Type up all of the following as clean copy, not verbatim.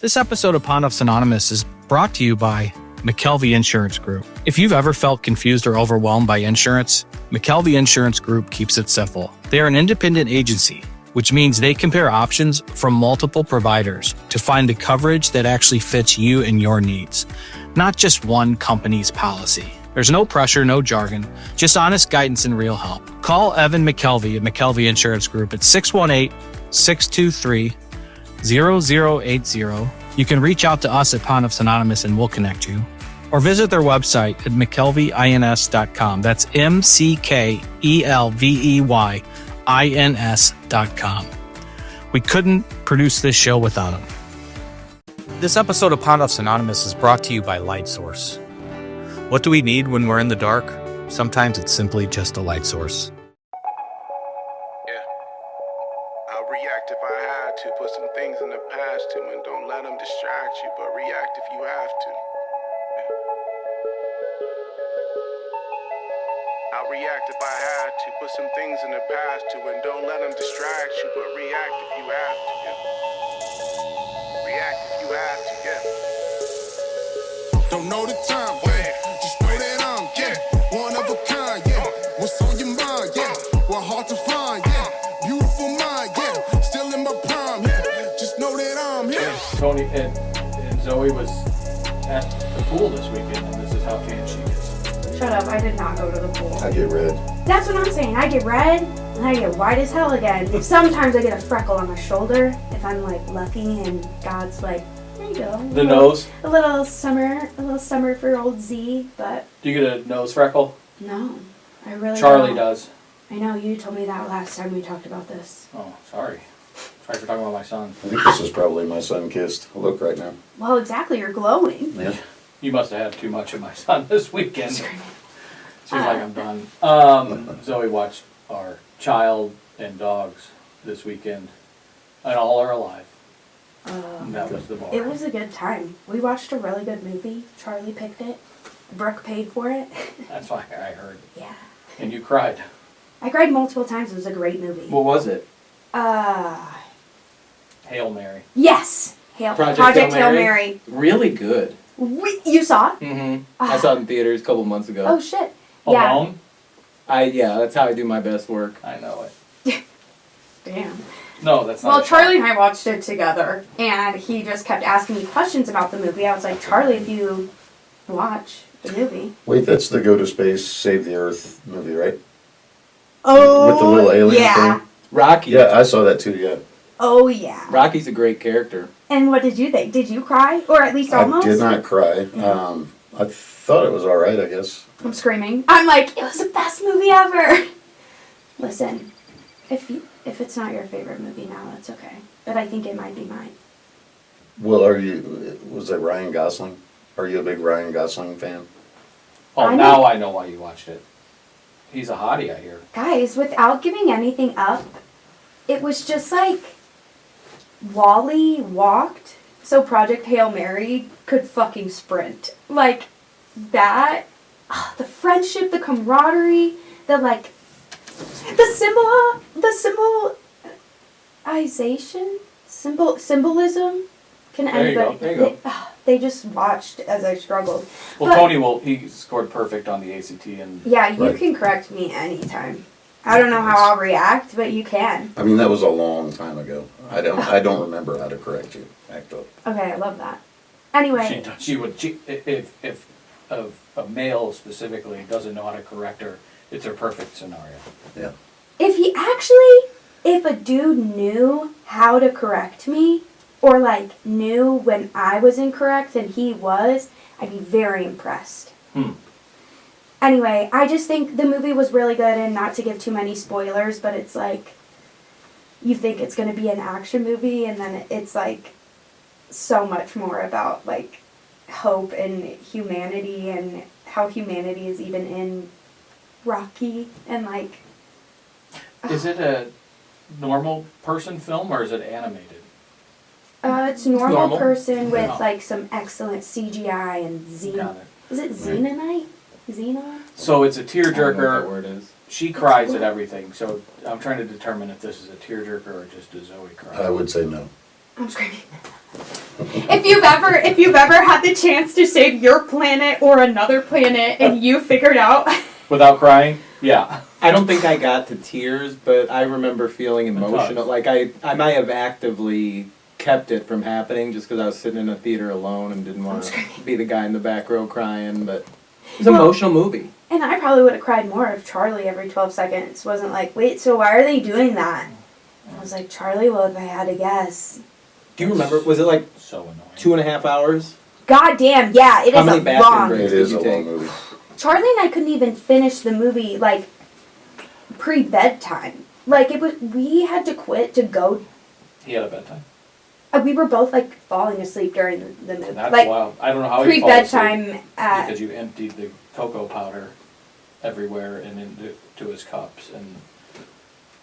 This episode of Pondoff's Anonymous is brought to you by McKelvey Insurance Group. If you've ever felt confused or overwhelmed by insurance, McKelvey Insurance Group keeps it simple. They are an independent agency, which means they compare options from multiple providers to find the coverage that actually fits you and your needs, not just one company's policy. There's no pressure, no jargon, just honest guidance and real help. Call Evan McKelvey at McKelvey Insurance Group at 618-623-0080. You can reach out to us at Pondoff's Anonymous and we'll connect you. Or visit their website at mckelveyins.com. That's McKelveyins.com. We couldn't produce this show without them. This episode of Pondoff's Anonymous is brought to you by Light Source. What do we need when we're in the dark? Sometimes it's simply just a light source. I'll react if I had to. Put some things in the past too, and don't let them distract you, but react if you have to. I'll react if I had to. Put some things in the past too, and don't let them distract you, but react if you have to. React if you have to, Don't know the time, just know that I'm, one of a kind, What's on your mind, What hard to find, Beautiful mind, Still in my prime, Just know that I'm here. Tony and Zoe was at the pool this weekend, and this is how tan she is. Shut up, I did not go to the pool. I get red. That's what I'm saying. I get red, and I get white as hell again. Sometimes I get a freckle on my shoulder if I'm like lucky and God's like, there you go. The nose? A little summer for old Z, but... Do you get a nose freckle? No, I really Charlie don't. does. I know, you told me that last time we talked about this. Oh, sorry. Sorry for talking about my son. I think this is probably my sun-kissed look right now. Well, exactly, you're glowing. Yeah. You must have had too much of my son this weekend. Seems like I'm done. Zoe watched our child and dogs this weekend, and all are alive. And that was the bar. It was a good time. We watched a really good movie. Charlie picked it. Brooke paid for it. That's why I heard. Yeah. And you cried. I cried multiple times. It was a great movie. What was it? Hail Mary. Yes. Project Hail Mary. Really good. You saw it? Mm-hmm. I saw it in theaters a couple months ago. Oh, shit. Yeah. Alone? Yeah, that's how I do my best work. I know it. Damn. No, that's not. Well, Charlie and I watched it together, and he just kept asking me questions about the movie. I was like, Charlie, if you watch the movie. Wait, that's the Go to Space, Save the Earth movie, right? Oh, With the little alien thing? Rocky. Yeah, I saw that too, yeah. Oh, yeah. Rocky's a great character. And what did you think? Did you cry? Or at least almost? I did not cry. I thought it was alright, I guess. I'm screaming. I'm like, it was the best movie ever. Listen, if it's not your favorite movie now, that's okay. But I think it might be mine. Well, was it Ryan Gosling? Are you a big Ryan Gosling fan? Oh, now I know why you watched it. He's a hottie, I hear. Guys, without giving anything up, it was just like Wall-E walked so Project Hail Mary could fucking sprint. Like, that, the friendship, the camaraderie, the symbolism. Can anybody? There you go. They just watched as I struggled. Well, but, Tony he scored perfect on the ACT and. Yeah, you Right. can correct me anytime. I don't know how I'll react, but you can. I mean, that was a long time ago. I don't remember how to correct you, actually. Okay, I love that. Anyway. She would if a male specifically doesn't know how to correct her, it's her perfect scenario. Yeah. If a dude knew how to correct me, or knew when I was incorrect and he was, I'd be very impressed. Anyway, I just think the movie was really good, and not to give too many spoilers, but it's like, you think it's going to be an action movie, and then it's so much more about hope and humanity, and how humanity is even in Rocky, and Is it a normal person film or is it animated? It's normal person with Yeah. some excellent CGI and Got it. Is it Xenonite? Xenon? So it's a I don't know what that tearjerker. word is. She cries at everything, so I'm trying to determine if this is a tearjerker or just a Zoe cry. I would say no. I'm screaming. If you've ever had the chance to save your planet or another planet and you figured out Without crying? Yeah. I don't think I got to tears, but I remember feeling emotional. Like I might have actively kept it from happening just because I was sitting in a theater alone and didn't want to be the guy in the back row crying. But it's an emotional movie. And I probably would have cried more if Charlie every 12 seconds wasn't like, wait, so why are they doing that? I was like, Charlie, well, if I had to guess. Do you remember? Was it like So annoying. 2.5 hours? God damn, yeah, it How is many a bathroom long. breaks It is did a you long take? movie. Charlie and I couldn't even finish the movie, like, pre-bedtime. Like, we had to quit to go. He had a bedtime. We were both, like, falling asleep during the movie. That's like, wild. I don't know how you fall asleep. pre-bedtime Because you emptied the cocoa powder everywhere and into his cups, and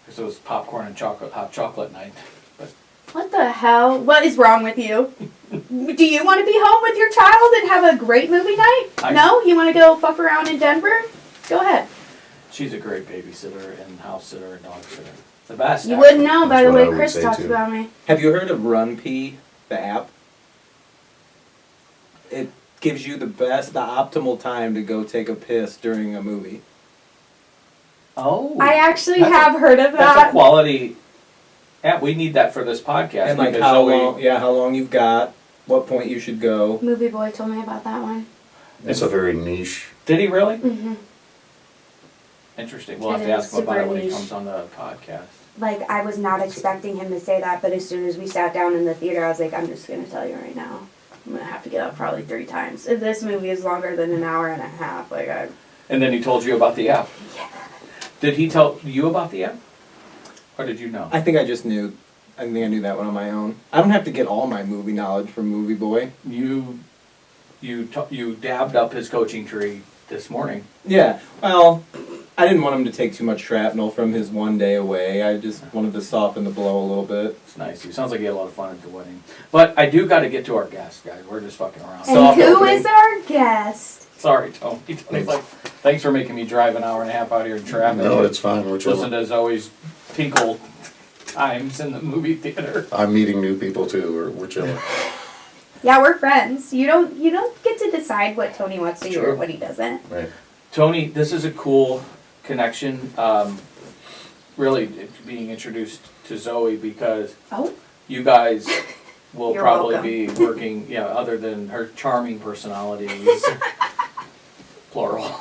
because it was popcorn and hot chocolate night. But What the hell? What is wrong with you? Do you want to be home with your child and have a great movie night? No? You want to go fuck around in Denver? Go ahead. she's a great babysitter and house sitter and dog sitter. The best. You actually. wouldn't know by That's the what I way would Chris say, talks too. about me. Have you heard of Run Pee, the app? It gives you the optimal time to go take a piss during a movie. Oh. I actually That's have heard of That's a that. quality. Yeah, we need that for this podcast. And like because how Zoe- long? Yeah, how long you've got? What point you should go? Movie Boy told me about that one. It's a very niche. Did he really? Mm-hmm. Interesting. We'll have It to is ask him about it super when he niche. comes on the podcast. Like, I was not expecting him to say that, but as soon as we sat down in the theater, I was like, I'm just going to tell you right now. I'm going to have to get up probably 3 times. If this movie is longer than an hour and a half, like, And then he told you about the app. Yeah. Did he tell you about the app? Or did you know? I think I just knew. I think I knew that one on my own. I don't have to get all my movie knowledge from Movie Boy. You dabbed up his coaching tree this morning. Yeah, well, I didn't want him to take too much shrapnel from his one day away. I just wanted to soften the blow a little bit. It's nice. He sounds like he had a lot of fun at the wedding. But I do got to get to our guest, guys. We're just fucking around. And Soft who opening. is our guest? Sorry, Tony. Tony's like, thanks for making me drive an hour and a half out here in traffic. No, it's fine. We're Listen chilling. to Zoe's tinkle times in the movie theater. I'm meeting new people too. We're chilling. Yeah, we're friends. You don't get to decide what Tony wants to hear Sure. and what he doesn't. Right. Tony, this is a cool connection. Really being introduced to Zoe because Oh. you guys will You're probably welcome. be working, other than her charming personalities, plural,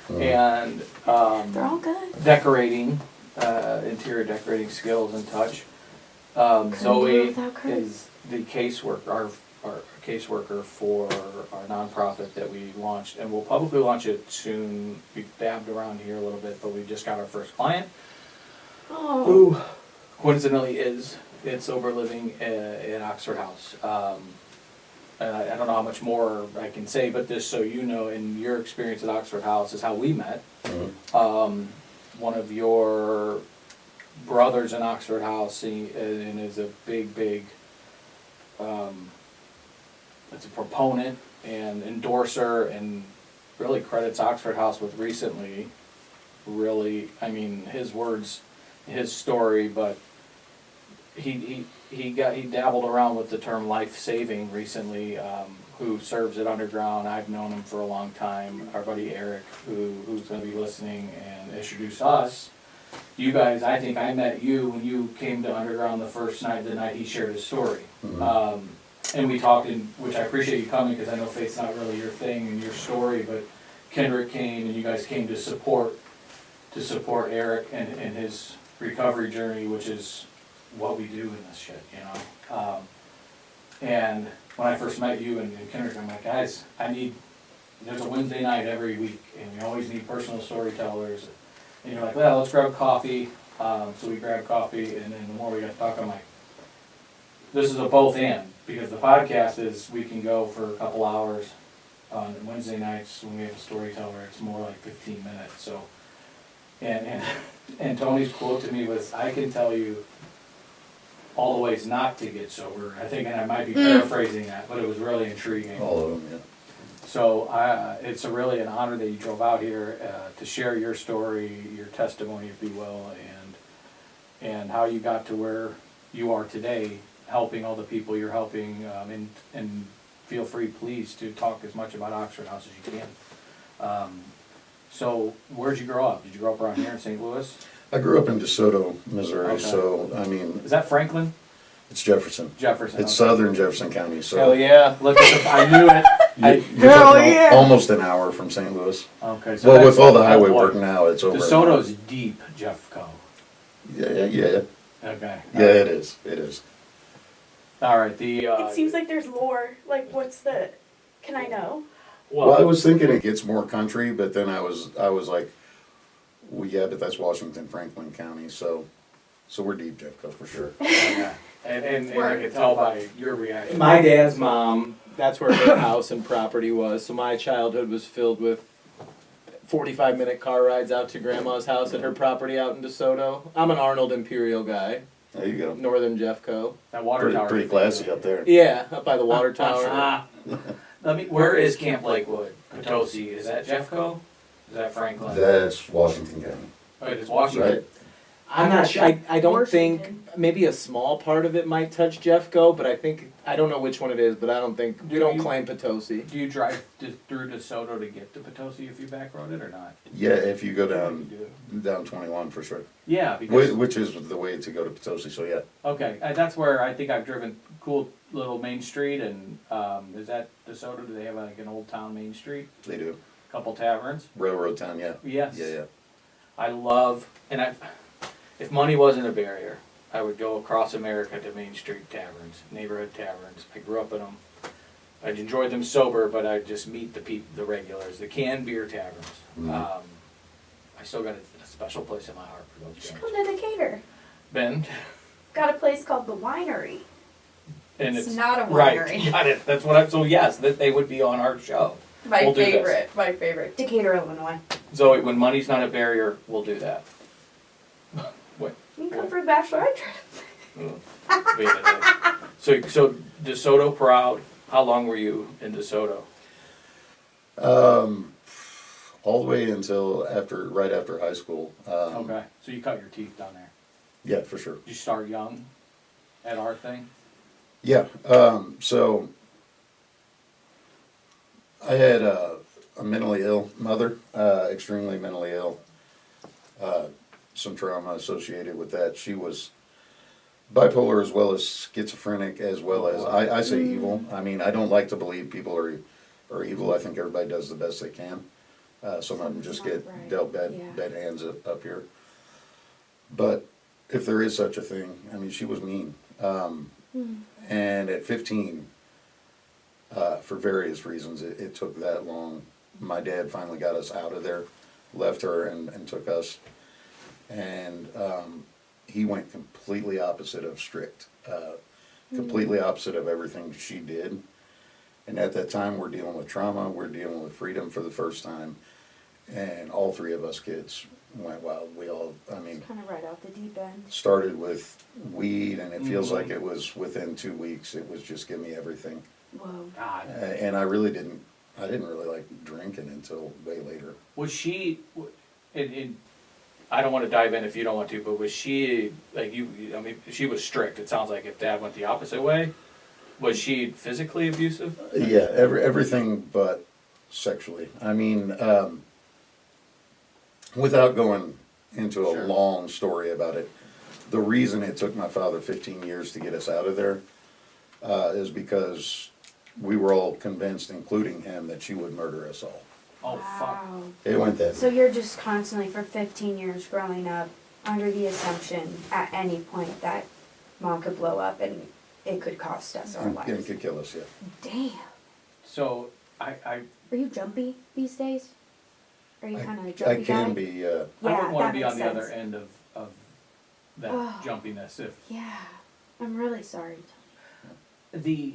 and They're all good. decorating, interior decorating skills and touch. Couldn't do it Zoe without Chris. is the caseworker, our caseworker for our nonprofit that we launched, and we'll probably launch it soon. We've dabbed around here a little bit, but we just got our first client, Oh. who coincidentally it's sober living in Oxford House. And I don't know how much more I can say, but just so you know, in your experience at Oxford House is how we met. Mhm. One of your brothers in Oxford House and is a big it's a proponent and endorser and really credits Oxford House with recently really, I mean, his words, his story, but he dabbled around with the term life-saving recently, who serves at Underground. I've known him for a long time. Our buddy Eric, who's going to be listening and introduce us. You guys, I think I met you when you came to Underground the night he shared his story. Mhm. And we talked, which I appreciate you coming because I know faith's not really your thing and your story, but Kendrick came and you guys came to support Eric and his recovery journey, which is what we do in this shit, And when I first met you and Kendrick, I'm like, guys, there's a Wednesday night every week, and we always need personal storytellers. And you're like, well, let's grab coffee. So we grabbed coffee, and then the more we got to talk, I'm like, this is a both and, because the podcast is we can go for a couple hours. On Wednesday nights when we have a storyteller, it's more like 15 minutes. So, and Tony's quote to me was, I can tell you all the ways not to get sober. I think, and I might be paraphrasing that, but it was really intriguing. All of them, yeah. So it's really an honor that you drove out here to share your story, your testimony, if you will, and how you got to where you are today helping all the people you're helping, and feel free, please, to talk as much about Oxford House as you can. So, where'd you grow up? Did you grow up around here in St. Louis? I grew up in DeSoto, Missouri, Okay. so, I mean, Is that Franklin? it's Jefferson. Jefferson. It's okay. southern Jefferson County, so. Hell yeah. Look at the, I knew it. You're Hell talking yeah. almost an hour from St. Louis. Okay. So Well, that's- with all the highway boy. work now, it's over. DeSoto's deep, Jeffco. Yeah. Okay. Yeah, it is. It is. All right. The It seems like there's lore. Like, what's the? Can I know? Well, I was thinking it gets more country, but then I was like, well, yeah, but that's Washington, Franklin County, so we're deep, Jeffco, for sure. yeah. And I could tell by your reaction. My dad's mom, that's where her house and property was. So my childhood was filled with 45-minute car rides out to grandma's house at her property out in DeSoto. I'm an Arnold Imperial guy, There you go. Northern Jeffco. That water tower. Pretty classy up there. Yeah, up by the water tower. Where is Camp Lakewood? Potosi. Is that Jeffco? Is that Franklin? That's Washington County, Oh, it's Washington. right? I'm not sure. I don't think Washington. maybe a small part of it might touch Jeffco, but I don't know which one it is. But I don't think we don't claim Potosi. Do you drive through DeSoto to get to Potosi if you backroad it or not? Yeah, if you go You do. down 21 for sure. Yeah, because Which is the way to go to Potosi, so yeah. okay, that's where I think I've driven cool little Main Street, and is that DeSoto? Do they have like an old town Main Street? They do. Couple taverns. Railroad town, yeah. Yes. Yeah. I love, and if money wasn't a barrier, I would go across America to Main Street taverns, neighborhood taverns. I grew up in them. I enjoyed them sober, but I just meet the regulars, the canned beer taverns. Mhm. I still got a special place in my heart for You those should taverns. come to Decatur. Ben, Got a place called the Winery. and It's not a right. winery. Got it. That's what so yes, that they would be on our show. My We'll do this. favorite. My favorite. Decatur, Illinois. Zoe, when money's not a barrier, we'll do that. What? You can come for a bachelorette trip. So DeSoto proud. How long were you in DeSoto? All the way until right after high school. Okay, so you cut your teeth down there. Yeah, for sure. Did you start young at our thing? Yeah, so I had a mentally ill mother, extremely mentally ill. Some trauma associated with that. She was bipolar as well as schizophrenic, as well as, I say evil. I mean, I don't like to believe people are evil. I think everybody does the best they can. Some of them just get Right. dealt bad hands up here. But if there is such a thing, I mean, she was mean. And at 15, for various reasons, it took that long. My dad finally got us out of there, left her and took us. And he went completely opposite of strict, completely opposite of everything she did. And at that time, we're dealing with trauma, we're dealing with freedom for the first time. And all three of us kids went wild. We all, I mean, Kind of right off the deep end. started with weed, and it feels like it was within 2 weeks. It was just give me everything, Whoa. God. and I didn't really like drinking until way later. Was she? I don't want to dive in if you don't want to, but was she like you? I mean, she was strict. It sounds like if Dad went the opposite way, was she physically abusive? Yeah, everything but sexually. I mean, without going into a Sure. long story about it, the reason it took my father 15 years to get us out of there is because we were all convinced, including him, that she would murder us all. Oh fuck. Wow. It went that. So you're just constantly, for 15 years growing up, under the assumption at any point that Mom could blow up and it could cost us our And lives. could kill us, yeah. Damn. So I Are you jumpy these days? Are you kind of a I jumpy can guy? be, I wouldn't want that to be on makes the other sense. end of that Oh. jumpiness. If Yeah. I'm really sorry. the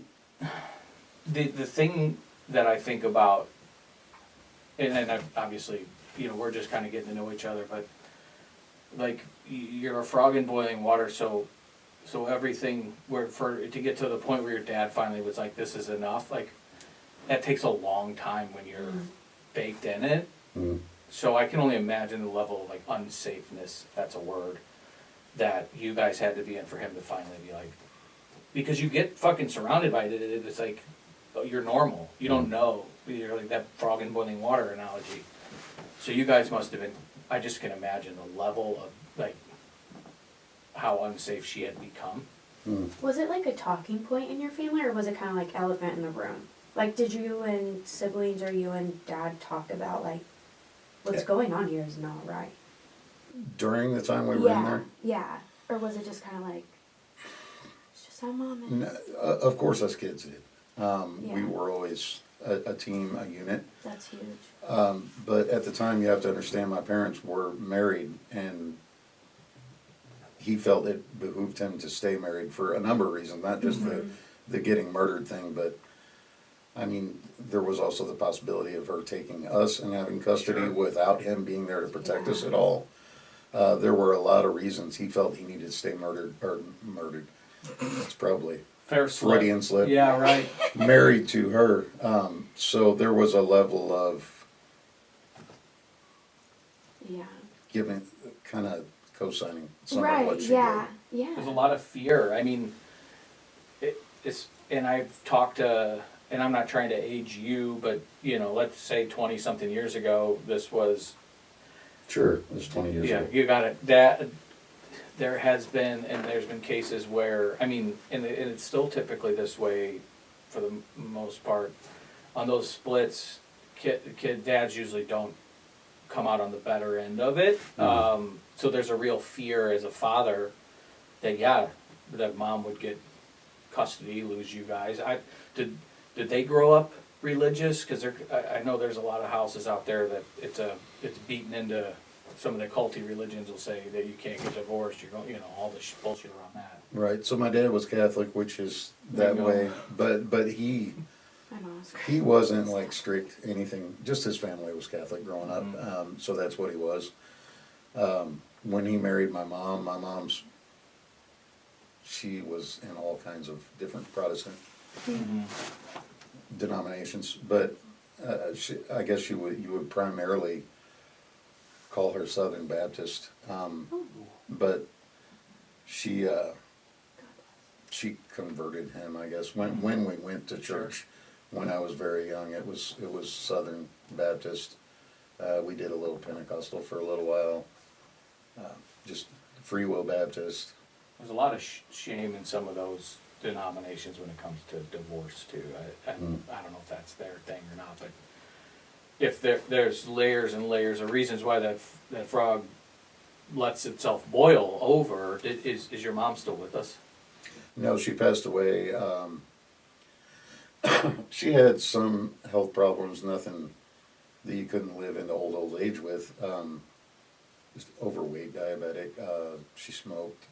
thing that I think about, and obviously, we're just kind of getting to know each other, but like you're a frog in boiling water, so everything to get to the point where your dad finally was like, this is enough, like that takes a long time when you're baked in it. Mm. So I can only imagine the level of like unsafeness, if that's a word, that you guys had to be in for him to finally be like, because you get fucking surrounded by it. It's like, oh, you're normal. You don't know. You're like that frog in boiling water analogy. So you guys must have been, I just can imagine the level of, like, how unsafe she had become. Was it like a talking point in your family, or was it kind of like elephant in the room? Like, did you and siblings or you and dad talk about, like, what's going on here is not right? During the time we were in there? Yeah. Or was it just kind of like, it's just how mom is? Of course us kids did. We Yeah. were always a team, a unit. That's huge. But at the time, you have to understand, my parents were married, and he felt it behooved him to stay married for a number of reasons, not just the getting murdered thing, but I mean, there was also the possibility of her taking us and having custody without him being there to protect us at all. There were a lot of reasons he felt he needed to stay murdered. It's probably Fair slip. Freudian slip. Yeah, right. Married to her. So there was a level of Yeah. giving, kind of co-signing some of Right. what she Yeah. did. Yeah. There's a lot of fear. I mean, it's, and I've talked to, and I'm not trying to age you, but, you know, let's say 20-something years ago, this was, Sure, it was 20 years yeah, ago. you got it. That, there has been, and there's been cases where, I mean, and it's still typically this way for the most part, on those splits, dads usually don't come out on the better end of it. So there's a real fear as a father that, yeah, that mom would get custody, lose you guys. Did they grow up religious? Because I know there's a lot of houses out there that it's beaten into. Some of the culty religions will say that you can't get divorced. You're going, you know, all this bullshit around that. Right, so my dad was Catholic, which is that way, but he I know. It's he wasn't like strict anything, just his family was Catholic growing up, so that's what he was. When he married my mom's, she was in all kinds of different Protestant denominations, but I guess you would primarily call her Southern Baptist, but she converted him, I guess, when we went to church. When I was very young, it was Southern Baptist. We did a little Pentecostal for a little while, just Free Will Baptist. There's a lot of shame in some of those denominations when it comes to divorce too. I don't know if that's their thing or not, but if there's layers and layers of reasons why that frog lets itself boil over. Is your mom still with us? No, she passed away. She had some health problems, nothing that you couldn't live into old age with. Just overweight, diabetic. She smoked.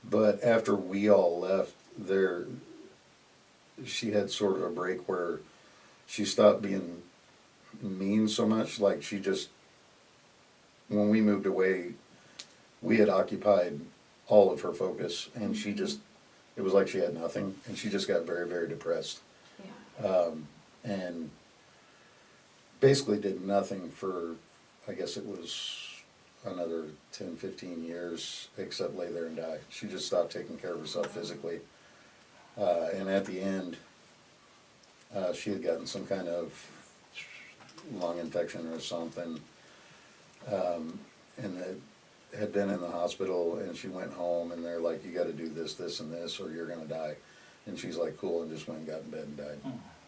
But after we all left, she had sort of a break where she stopped being mean so much. Like she just, when we moved away, we had occupied all of her focus, and she just, it was like she had nothing, and she just got very, very depressed. Yeah. And basically did nothing for, I guess it was another 10, 15 years, except lay there and die. She just stopped taking care of herself physically. And at the end, she had gotten some kind of lung infection or something, and had been in the hospital, and she went home, and they're like, you gotta do this, this, and this, or you're gonna die. And she's like, cool, and just went and got in bed and died.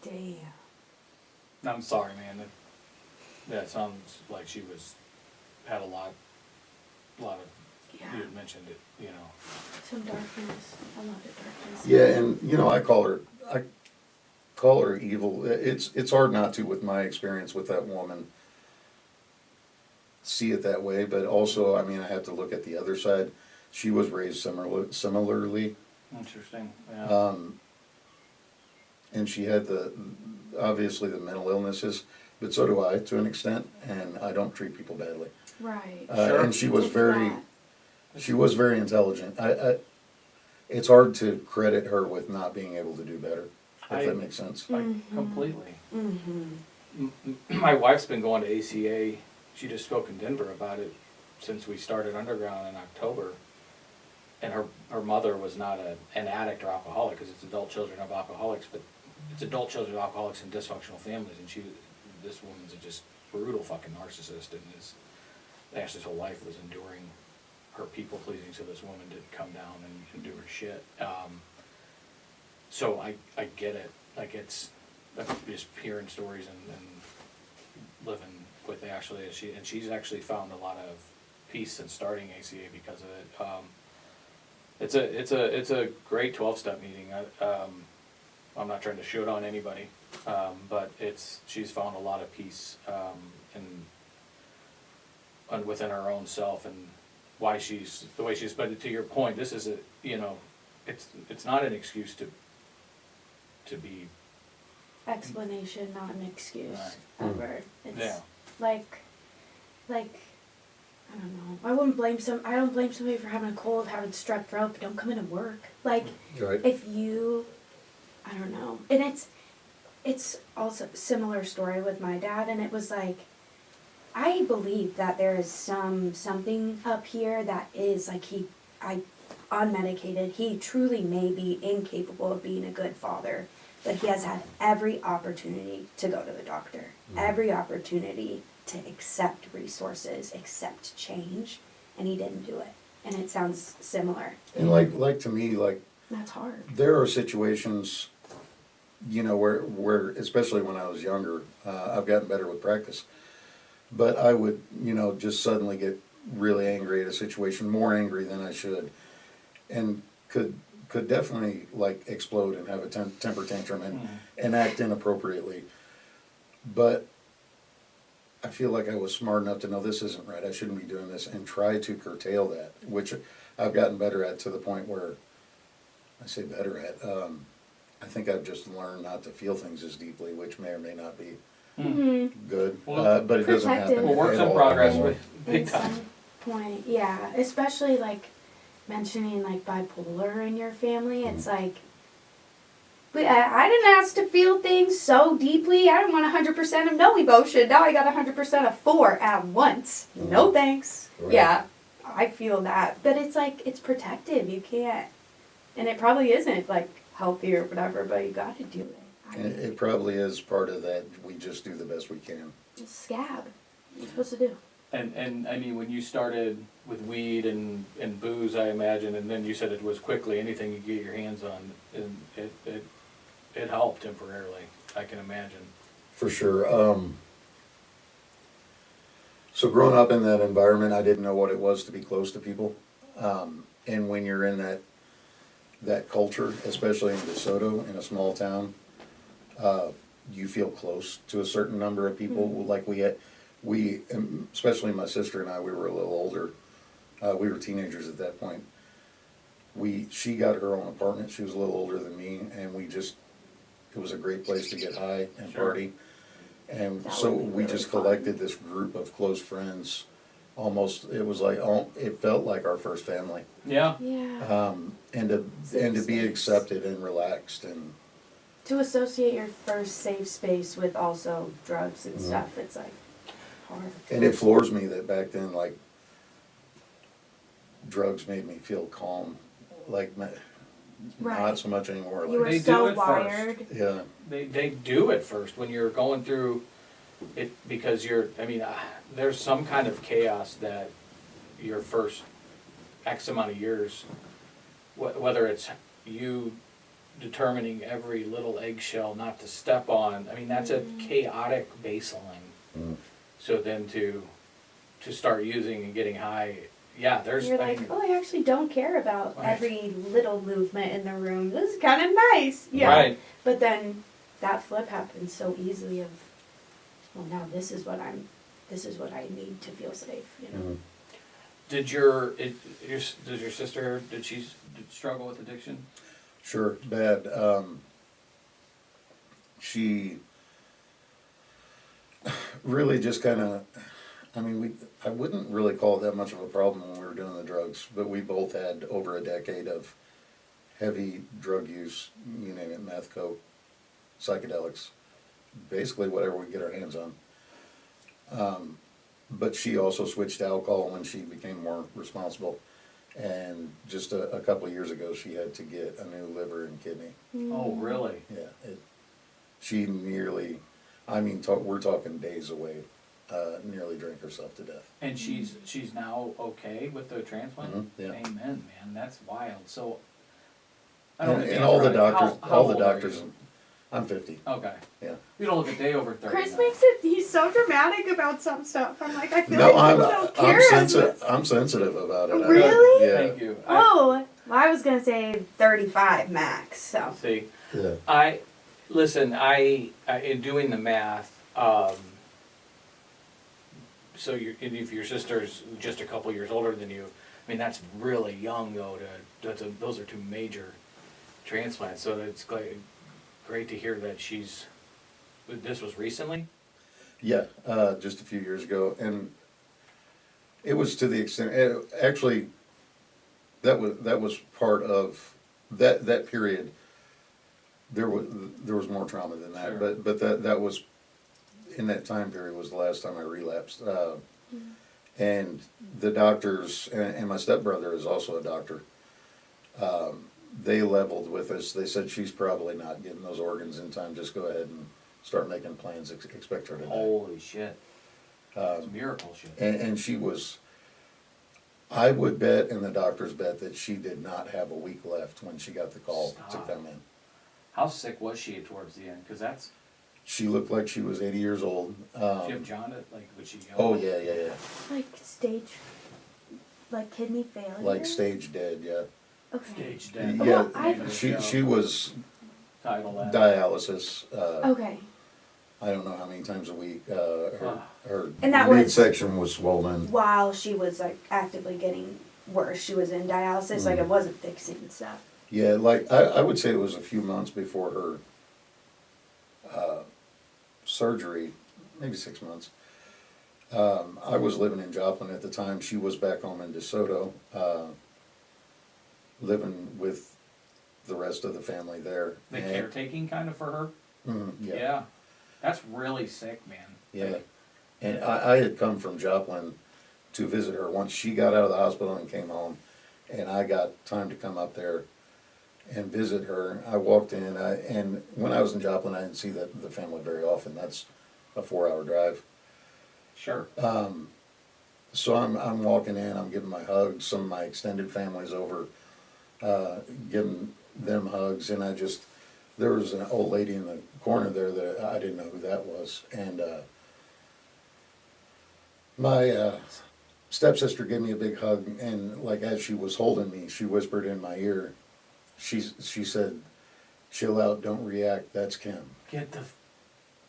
Damn. I'm sorry, man. That sounds like she had a lot of. Yeah. You had mentioned it, you know. Some darkness. A lot of darkness. Yeah, and you know, I call her evil. It's hard not to, with my experience with that woman, see it that way. But also, I mean, I have to look at the other side. She was raised similarly. Interesting. Yeah. And she had obviously the mental illnesses, but so do I to an extent. And I don't treat people badly. Right. Sure. And she was It's very. that. She was very intelligent. It's hard to credit her with not being able to do better, if that makes sense. Completely. Mm-hmm. My wife's been going to ACA. She just spoke in Denver about it since we started Underground in October. and her mother was not an addict or alcoholic, because it's adult children of alcoholics, but it's adult children of alcoholics in dysfunctional families, and this woman's a just brutal fucking narcissist, and Ashley's whole life was enduring her people pleasing, so this woman didn't come down and do her shit. So I get it. Like, it's just hearing stories and living with Ashley, and she's actually found a lot of peace since starting ACA because of it. It's a great 12-step meeting. I'm not trying to shoot on anybody, but she's found a lot of peace and within her own self, and why she's the way she's. But to your point, this is it's not an excuse to be. Explanation, not an excuse. Right. Ever. It's Yeah. like I don't know. I don't blame somebody for having a cold, having strep throat, but don't come into work. Like, Right. if you, I don't know. And it's also a similar story with my dad, and it was like, I believe that there is something up here that is like unmedicated. He truly may be incapable of being a good father, but he has had every opportunity to go to the doctor, every opportunity to accept resources, accept change, and he didn't do it. And it sounds similar. And like to me, like, That's hard. there are situations, where especially when I was younger, I've gotten better with practice, but I would, just suddenly get really angry at a situation, more angry than I should, and could definitely like explode and have a temper tantrum and act inappropriately. But I feel like I was smart enough to know this isn't right, I shouldn't be doing this, and try to curtail that, which I've gotten better at, to the point where, I say better at, I think I've just learned not to feel things as deeply, which may or may not be good, Well, but it doesn't protective. happen. Well, works at in all progress, anymore. big At time. some point, yeah. Especially like mentioning like bipolar in your family. It's like, but I didn't ask to feel things so deeply. I didn't want 100% of no emotion. Now I got 100% of 4 at once. No thanks. Right. Yeah, I feel that. But it's like, it's protective. You can't, and it probably isn't like healthy or whatever, but you got to do it. And it probably is part of that, we just do the best we can. It's scab. You're supposed to do. And I mean, when you started with weed and booze, I imagine, and then you said it was quickly anything you get your hands on, and it helped temporarily, I can imagine. For sure. So growing up in that environment, I didn't know what it was to be close to people. And when you're in that culture, especially in DeSoto, in a small town, you feel close to a certain number of people. Like we, especially my sister and I, we were a little older. We were teenagers at that point. She got her own apartment. She was a little older than me, and it was a great place to get high and Sure. party. And That so would be we really just fun. collected this group of close friends. Almost, it was like, it felt like our first family. Yeah. Yeah. And to Safe be space. accepted and relaxed, and To associate your first safe space with also drugs and stuff, it's like hard. it floors me that back then, like, drugs made me feel calm, like, Right. not so much anymore. You were They do so it first. wired. Yeah, They do it first when you're going through it, because there's some kind of chaos that your first X amount of years, whether it's you determining every little eggshell not to step on, that's a chaotic baseline. So then to start using and getting high, yeah, You're like, oh, I actually don't care about Right. every little movement in the room. This is kind of nice. Yeah. Right. But then that flip happens so easily of, well, now this is what I need to feel safe, you know. Does your sister, did she struggle with addiction? sure, bad. She really just kind of, I wouldn't really call it that much of a problem when we were doing the drugs, but we both had over a decade of heavy drug use, you name it, meth, coke, psychedelics, basically whatever we get our hands on. But she also switched to alcohol when she became more responsible. And just a couple of years ago, she had to get a new liver and kidney. Oh, really? Yeah, she nearly, I mean, we're talking days away, nearly drank herself to death. And she's now okay with the transplant? Yeah. Amen, man, that's wild. So, And all the doctors, how old are you? I'm 50. Okay. Yeah. You don't look a day over 30. Chris now. makes it. He's so dramatic about some stuff. I'm like, I feel No, like people don't care. I'm sensitive about it. Really? Yeah. Thank you. Oh, well, I was gonna say 35 max. So. See, Yeah. I in doing the math, so if your sister's just a couple years older than you, I mean, that's really young though, those are two major transplants, so it's great to hear that this was recently? Yeah, just a few years ago, and it was to the extent, actually, that was part of that period. There was more trauma than that, Sure. but that was, in that time period, was the last time I relapsed. And the doctors, and my stepbrother is also a doctor, they leveled with us. They said, she's probably not getting those organs in time, just go ahead and start making plans, expect her to die. Holy shit. It's miracle shit. And she was, I would bet, and the doctors bet, that she did not have a week left when she got the call to Stop. come in. How sick was she towards the end? Because that's, She looked like she was 80 years old. did you have jaundice? Like, would she yell? Oh, yeah. Like stage, like kidney failure. Like stage dead, yeah. Okay. Stage dead. Yeah, Well, I- she was Title that. dialysis. Okay. I don't know how many times a week. Ah. Her And that was- midsection was swollen. While she was like actively getting worse, she was in dialysis. Like it wasn't fixing and stuff. Yeah, like I would say it was a few months before her surgery, maybe 6 months. I was living in Joplin at the time. She was back home in DeSoto, living with the rest of the family there. The And- caretaking kind of for her? yeah. That's really sick, man. Yeah. And I had come from Joplin to visit her once she got out of the hospital and came home, and I got time to come up there and visit her. I walked in, and when I was in Joplin, I didn't see the family very often. That's a 4-hour drive. Sure. So I'm walking in, I'm giving my hugs. Some of my extended family's over, giving them hugs, and there was an old lady in the corner there that I didn't know who that was, and my stepsister gave me a big hug, and like as she was holding me, she whispered in my ear, she said, "Chill out, don't react, that's Kim." Get the.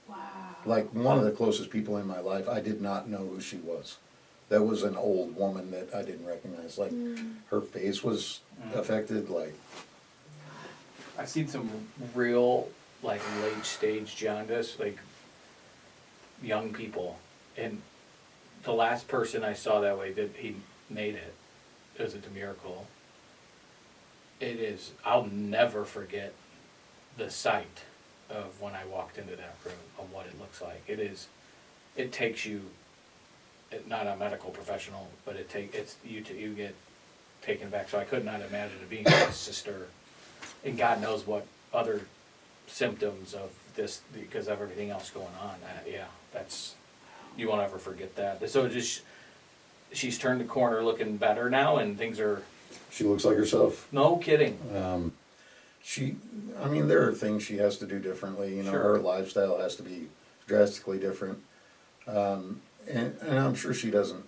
Wow. Like one of the closest people in my life, I did not know who she was. That was an old woman that I didn't recognize. Like her face was affected, like. I've seen some real, like, late stage jaundice, like, young people. And the last person I saw that way, that he made it. It was a miracle. I'll never forget the sight of when I walked into that room, of what it looks like. It takes you, not a medical professional, but you get taken back. So I could not imagine it being my sister, and God knows what other symptoms of this, because of everything else going on. You won't ever forget that. So she's turned the corner, looking better now, and things are. She looks like herself. No kidding. There are things she has to do differently. You know, Sure. her lifestyle has to be drastically different. And I'm sure she doesn't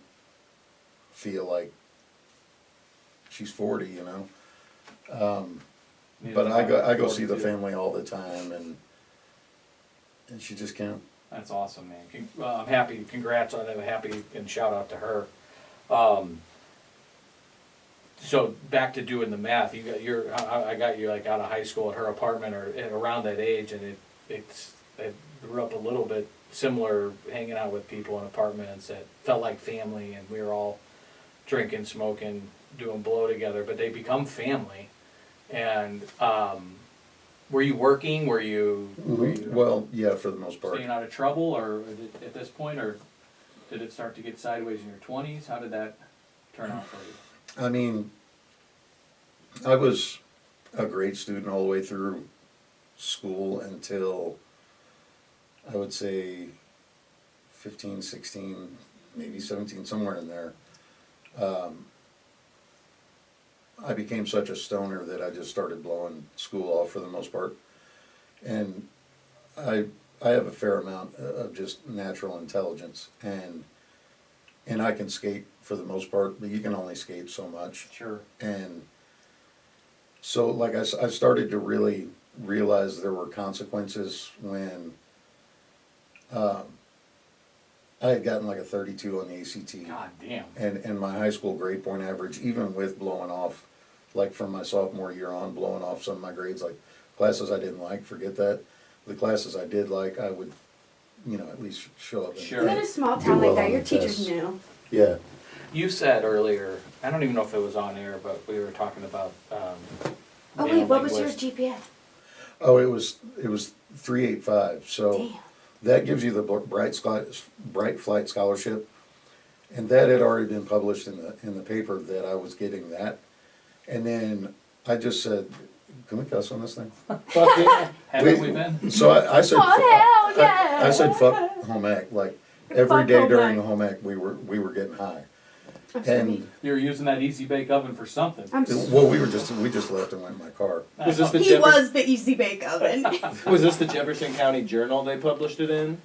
feel like she's 40, you know. But I go see the 42. family all the time, and she just can't. That's awesome, man. I'm happy. Congrats on it. I'm happy, and shout out to her. So back to doing the math. I got you like out of high school at her apartment or around that age, and it grew up a little bit similar, hanging out with people in apartments that felt like family, and we were all drinking, smoking, doing blow together. But they become family. And were you working? Were you Well, yeah, for the most part. staying out of trouble, or at this point, or did it start to get sideways in your 20s? How did that turn out for you? I mean, I was a great student all the way through school until, I would say, 15, 16, maybe 17, somewhere in there. I became such a stoner that I just started blowing school off for the most part. And I have a fair amount of just natural intelligence, and I can skate for the most part, but you can only skate so much. Sure. And so, like, I started to really realize there were consequences when I had gotten like a 32 on the ACT. God damn. And my high school grade point average, even with blowing off, like from my sophomore year on, blowing off some of my grades, like classes I didn't like, forget that. The classes I did like, I would, at least show up. Sure. Even in a small Do town well like that, on your the teachers tests. knew. Yeah. You said earlier, I don't even know if it was on air, but we were talking about. Oh being wait, a what was your linguist. GPA? Oh, it was 385. So Damn. that gives you the Bright Flight Scholarship, and that had already been published in the paper that I was getting that. And then I just said, "Can we cuss on this thing?" Fuck yeah. Haven't we been? So I said, Oh, hell yeah. I said, "Fuck home ec." Like every Fuck day home during ec. home ec, we were getting high. I'm sorry. And You were using that easy bake oven for something. I'm well, we just left and went in my car. Was this the He was the easy bake oven. Was this the Jefferson County Journal they published it in?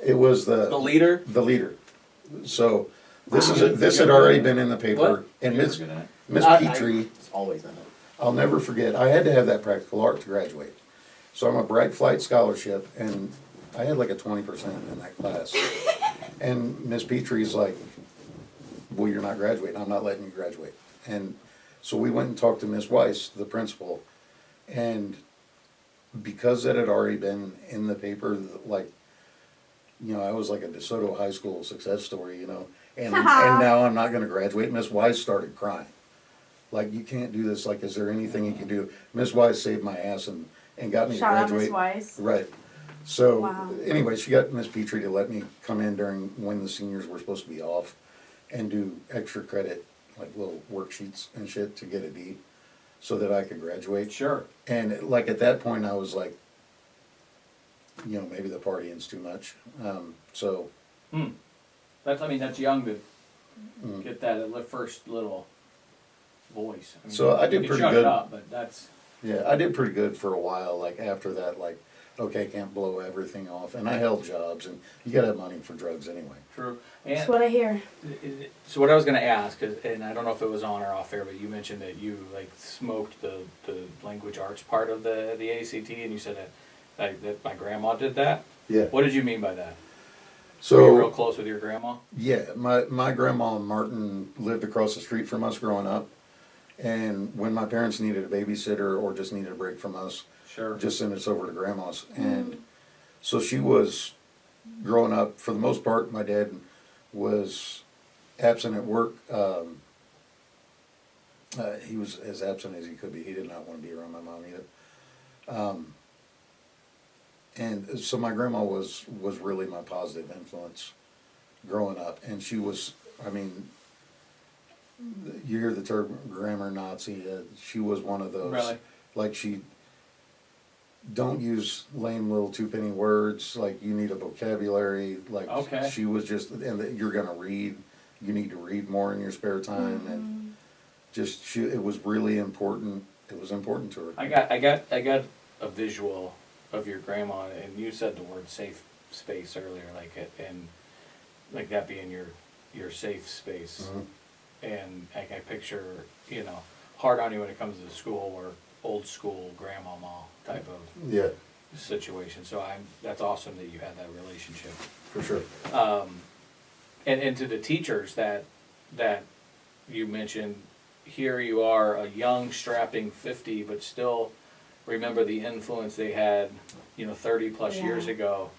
It was The leader? the leader. So this had already been in the paper, What? and You were Miss good at it? Miss I- Petrie. It's always in it. I'll never forget. I had to have that practical art to graduate. So I'm a Bright Flight Scholarship, and I had like a 20% in that class. And Miss Petrie's like, "Well, you're not graduating. I'm not letting you graduate." And so we went and talked to Miss Weiss, the principal, and because that had already been in the paper, like, I was like a DeSoto High School success story, and now I'm not going to graduate. Miss Weiss started crying. Like, "You can't do this. Like, is there anything you can do?" Miss Wise saved my ass and got me Shout to out graduate. Miss Wise. Right. So, Wow. anyway, she got Miss Petrie to let me come in during when the seniors were supposed to be off and do extra credit, like little worksheets and shit to get a D so that I could graduate. Sure. And, like, at that point, I was like, maybe the partying's too much. So, That's young to mm. get that first little voice. So I you did can pretty shut good. It up, but that's Yeah, I did pretty good for a while. Like, after that, like, okay, can't blow everything off. And I held jobs, and you gotta have money for drugs anyway. true. That's And what I hear. so what I was going to ask, and I don't know if it was on or off air, but you mentioned that you smoked the language arts part of the ACT, and you said that my grandma did that. Yeah. What did you mean by that? Were you real So, close with your grandma? yeah, my grandma Martin lived across the street from us growing up. And when my parents needed a babysitter or just needed a break from us, Sure. just send us over to grandma's. And so she was growing up, for the most part, my dad was absent at work. He was as absent as he could be. He did not want to be around my mom either. And so my grandma was really my positive influence growing up. And she was, you hear the term grammar Nazi, she was one of those. Really? Like, she don't use lame little two-penny words, like, you need a vocabulary, like, Okay. she was just, and that you're gonna read, you need to read more in your spare time, and just, it was really important, it was important to her. I got a visual of your grandma, and you said the word safe space earlier, and like that being your safe space. Mhm. And I picture, hard on you when it comes to school or old school grandmama type of Yeah, situation. So that's awesome that you had that relationship. for sure. And to the teachers that you mentioned, here you are, a young strapping 50, but still remember the influence they had, 30 plus years ago.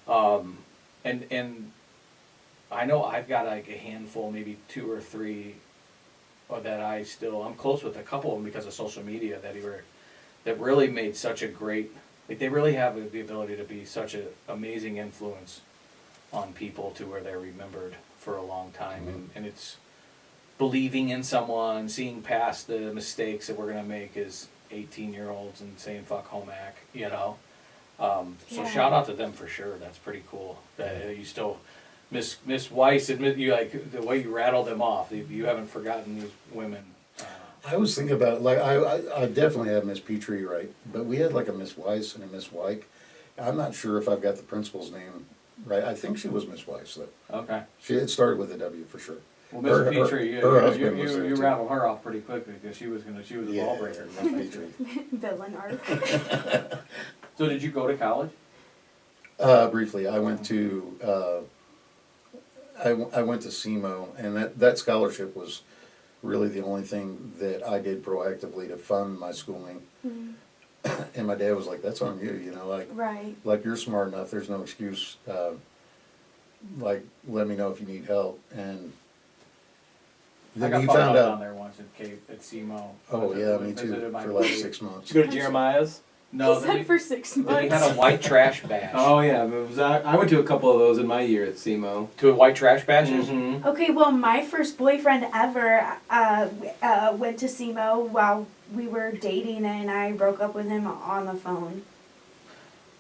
And I know I've got like a handful, maybe 2 or 3, that I'm close with a couple of them because of social media that really made such a great, they really have the ability to be such an amazing influence on people to where they're remembered for a long time. And it's believing in someone, seeing past the mistakes that we're gonna make as 18-year-olds and saying fuck home ec, you know. So Yeah. shout out to them for sure. That's pretty cool. That you still, Miss Weiss, admit you like the way you rattled them off. You haven't forgotten these women. I was thinking about it, like, I definitely have Miss Petrie right, but we had like a Miss Weiss and a Miss Wyke. I'm not sure if I've got the principal's name right. I think she was Miss Weiss, though. Okay. It started with a W for sure. Well, Miss Petrie, her husband was there you too. rattled her off pretty quickly because she was a ball breaker. Miss Petrie. Villain arc. So did you go to college? Briefly, I went to I went to SEMO, and that scholarship was really the only thing that I did proactively to fund my schooling. Mm. And my dad was like, "That's on you, you know, Right. like you're smart enough. There's no excuse. Like, let me know if you need help." And I then got he found found down out. there once at Cape at SEMO. Oh yeah, me too. Visited my For like buddy. 6 months. Did you go to Jeremiah's? No, He said for 6 then we months. had a white trash bash. Oh yeah, I went to a couple of those in my year at SEMO. To a white trash bashes? Mm-hmm. Okay, well, my first boyfriend ever went to SEMO while we were dating, and I broke up with him on the phone.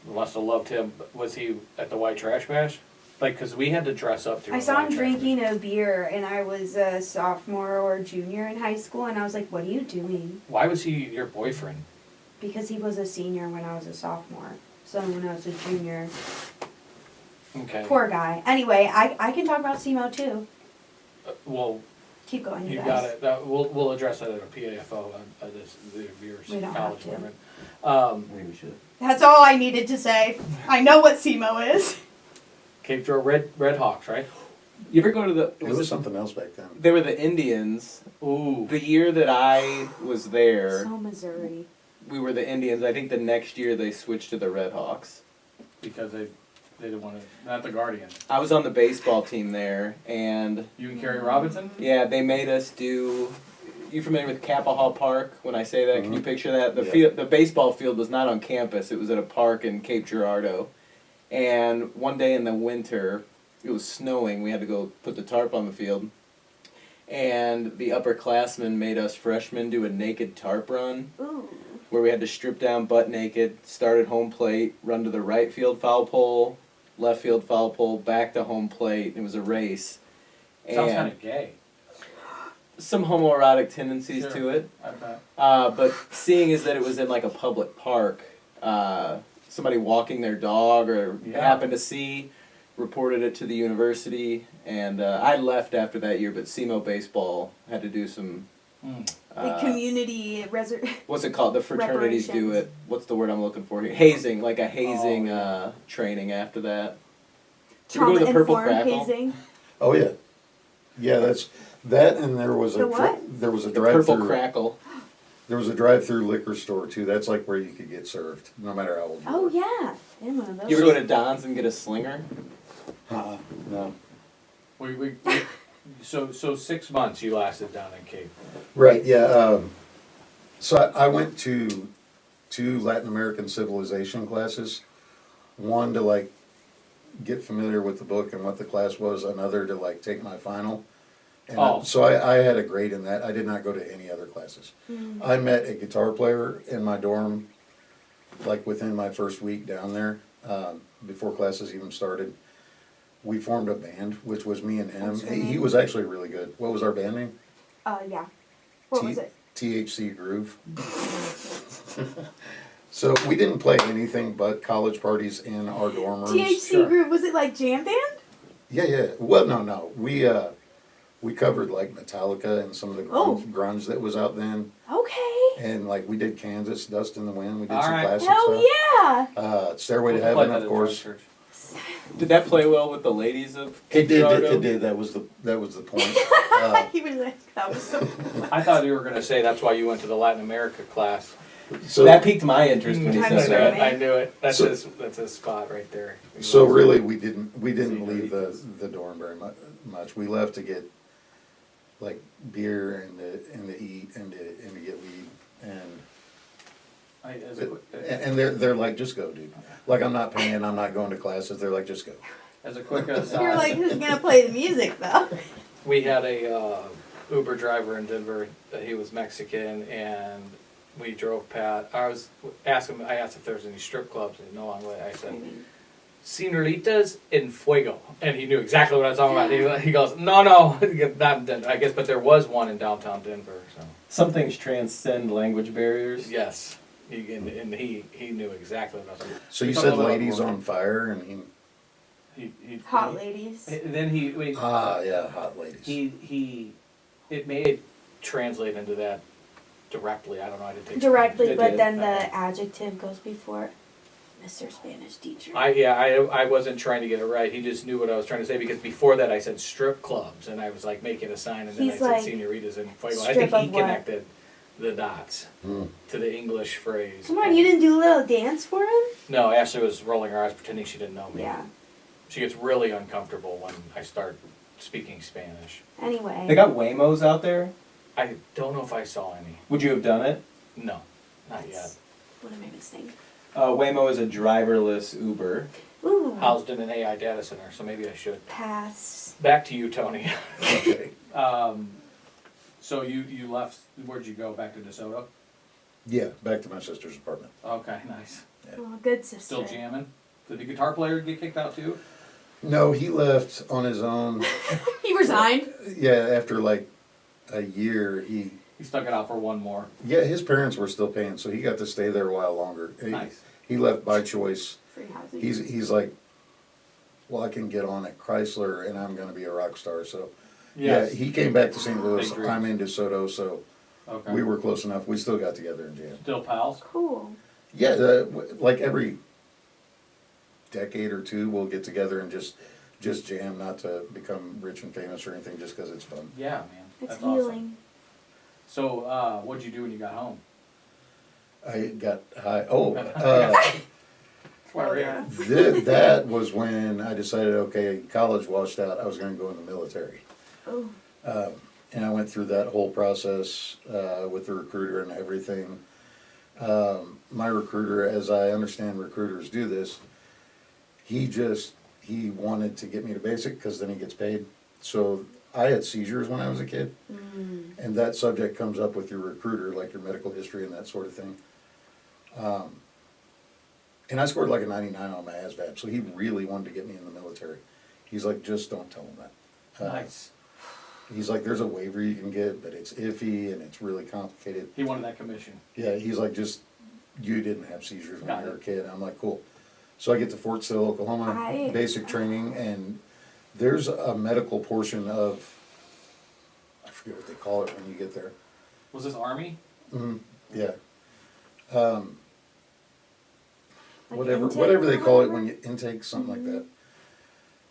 Must have loved him. Was he at the white trash bash? Like, because we had to dress up to I a saw white him trash drinking a beer, and I was a sophomore or junior in high school, and I was like, what are you doing? bash. Why was he your boyfriend? Because he was a senior when I was a sophomore. So when I was a junior. Okay. Poor guy. Anyway, I can talk about SEMO too. Well, Keep going, you you guys. got it. We'll address that at a PAFO on this your We don't college have to. women. Maybe we should. That's all I needed to say. I know what SEMO is. Cape Girl Red Hawks, right? You ever go to the? It was something else back then. They were the Indians. Ooh. The year that I was there, So Missouri. we were the Indians. I think the next year they switched to the Red Hawks. Because they didn't want to. Not the Guardians. I was on the baseball team there, and You and Kerry Robinson? yeah, they made us do. You familiar with Capitol Hall Park? When I say that, can you Mhm. picture that? The Yeah. field, the baseball field was not on campus. It was at a park in Cape Girardeau. And one day in the winter, it was snowing. We had to go put the tarp on the field. And the upperclassmen made us freshmen do a naked tarp run, Ooh. where we had to strip down butt naked, start at home plate, run to the right field foul pole, left field foul pole, back to home plate. It was a race. Sounds And kind of gay. some homoerotic tendencies Sure. to it. I bet. But seeing as that it was in like a public park, somebody walking their dog or Yeah. happened to see, reported it to the university, and I left after that year. But SEMO baseball had to do some. The community What's it called? The fraternities do Reparations. it. What's the word I'm looking for here? Hazing, like a hazing yeah. training after that. Did you ever go to the Purple trauma-informed Crackle? hazing. Oh yeah, yeah. That's that, and there was The a what? there was a The Purple drive-through. Crackle. There was a drive-through liquor store too. That's like where you could get served, no matter how old you Oh were. yeah, in one of those. You ever go to Don's and get a slinger? No. We so 6 months you lasted down in Cape. Right. Yeah. So I went to two Latin American civilization classes. One to like get familiar with the book and what the class was. Another to like take my final. And Oh. so I had a grade in that. I did not go to any other classes. I met a guitar player in my dorm, like within my first week down there, before classes even started. We formed a band, which was me and him. What's your He name? was actually really good. What was our band name? Yeah. What was it? THC Groove. So we didn't play anything but college parties in our dorm rooms. THC group. Was it like jam band? Yeah, yeah. Well, no. We covered like Metallica and some of the Oh. grunge that was out then, Okay. and like we did Kansas, Dust in the Wind. We did All some right. classic Hell stuff. yeah! Stairway to We'll play Heaven, that of at course. church. Did that play well with the ladies of It did. Girardeau? It did. That was the point. He was like, that was so. I thought you were going to say that's why you went to the Latin America class. So That piqued my interest when he I said knew that. it. I knew it. That's So- that's his spot right there. So really, we didn't See, leave the dorm very much. We left to get like beer and to eat and to get weed and they're like, just go, dude. Like, I'm not paying, I'm not going to classes. They're like, just go. As a quick You're aside, like, who's gonna play the music though? we had a Uber driver in Denver. He was Mexican, and we drove past. I asked if there was any strip clubs, and no, I said, "Señoritas en fuego," and he knew exactly what I was talking about. He goes, "No, not in Denver, I guess, but there was one in downtown Denver." So Some things transcend language barriers. yes, he knew exactly what I was talking about. So you said ladies on fire, and Hot ladies. Then yeah, hot ladies. It may translate into that directly. I don't know. I didn't take Directly, Spanish. but then the adjective goes before it. Mr. Spanish teacher. I wasn't trying to get it right. He just knew what I was trying to say because before that I said strip clubs and I was like making a sign and then He's I like, said senoritas and fuego. I strip think he of what? connected the dots to the English phrase. Come on, you didn't do a little dance for him? No, Ashley was rolling her eyes pretending she didn't know me. Yeah. She gets really uncomfortable when I start speaking Spanish. Anyway. They got Waymos out there. I don't know if I saw any. Would you have done it? No, not yet. What am I missing? Waymo is a driverless Uber. Ooh. Housed in an AI data center, so maybe I should. Pass. Back to you, Tony. Okay. So you left, where'd you go? Back to DeSoto? Yeah, back to my sister's apartment. Okay, nice. Oh, good sister. Still jamming? Did the guitar player get kicked out too? No, he left on his own. He resigned. Yeah, after like a year, He stuck it out for one more. his parents were still paying, so he got to stay there a while longer. Nice. He left by choice. Free housing. He's like, well, I can get on at Chrysler and I'm going to be a rock star. So Yes. yeah, he came back to St. Louis. Big dreams. I'm in DeSoto, so Okay. we were close enough. We still got together and jammed. Still pals? Cool. Yeah, like every decade or two, we'll get together and just jam, not to become rich and famous or anything, just because it's fun. Yeah, man. It's That's healing. awesome. So, what'd you do when you got home? I got high. Oh, That's why we're here. that was when I decided, okay, college washed out, I was going to go in the military. Oh. And I went through that whole process with the recruiter and everything. My recruiter, as I understand recruiters do this, he wanted to get me to basic because then he gets paid. So I had seizures when I was a kid. And that subject comes up with your recruiter, like your medical history and that sort of thing. And I scored like a 99 on my ASVAB, so he really wanted to get me in the military. He's like, just don't tell him that. Nice. He's like, there's a waiver you can get, but it's iffy and it's really complicated. He wanted that commission. Yeah, he's like, just, you didn't have seizures when Got you were a it. kid. And I'm like, cool. So I get to Fort Sill, Oklahoma, basic training, and there's a medical portion of, I forget what they call it when you get there. Was this Army? Yeah. Like Whatever intake whatever they or call it whatever? when you intake, something like that.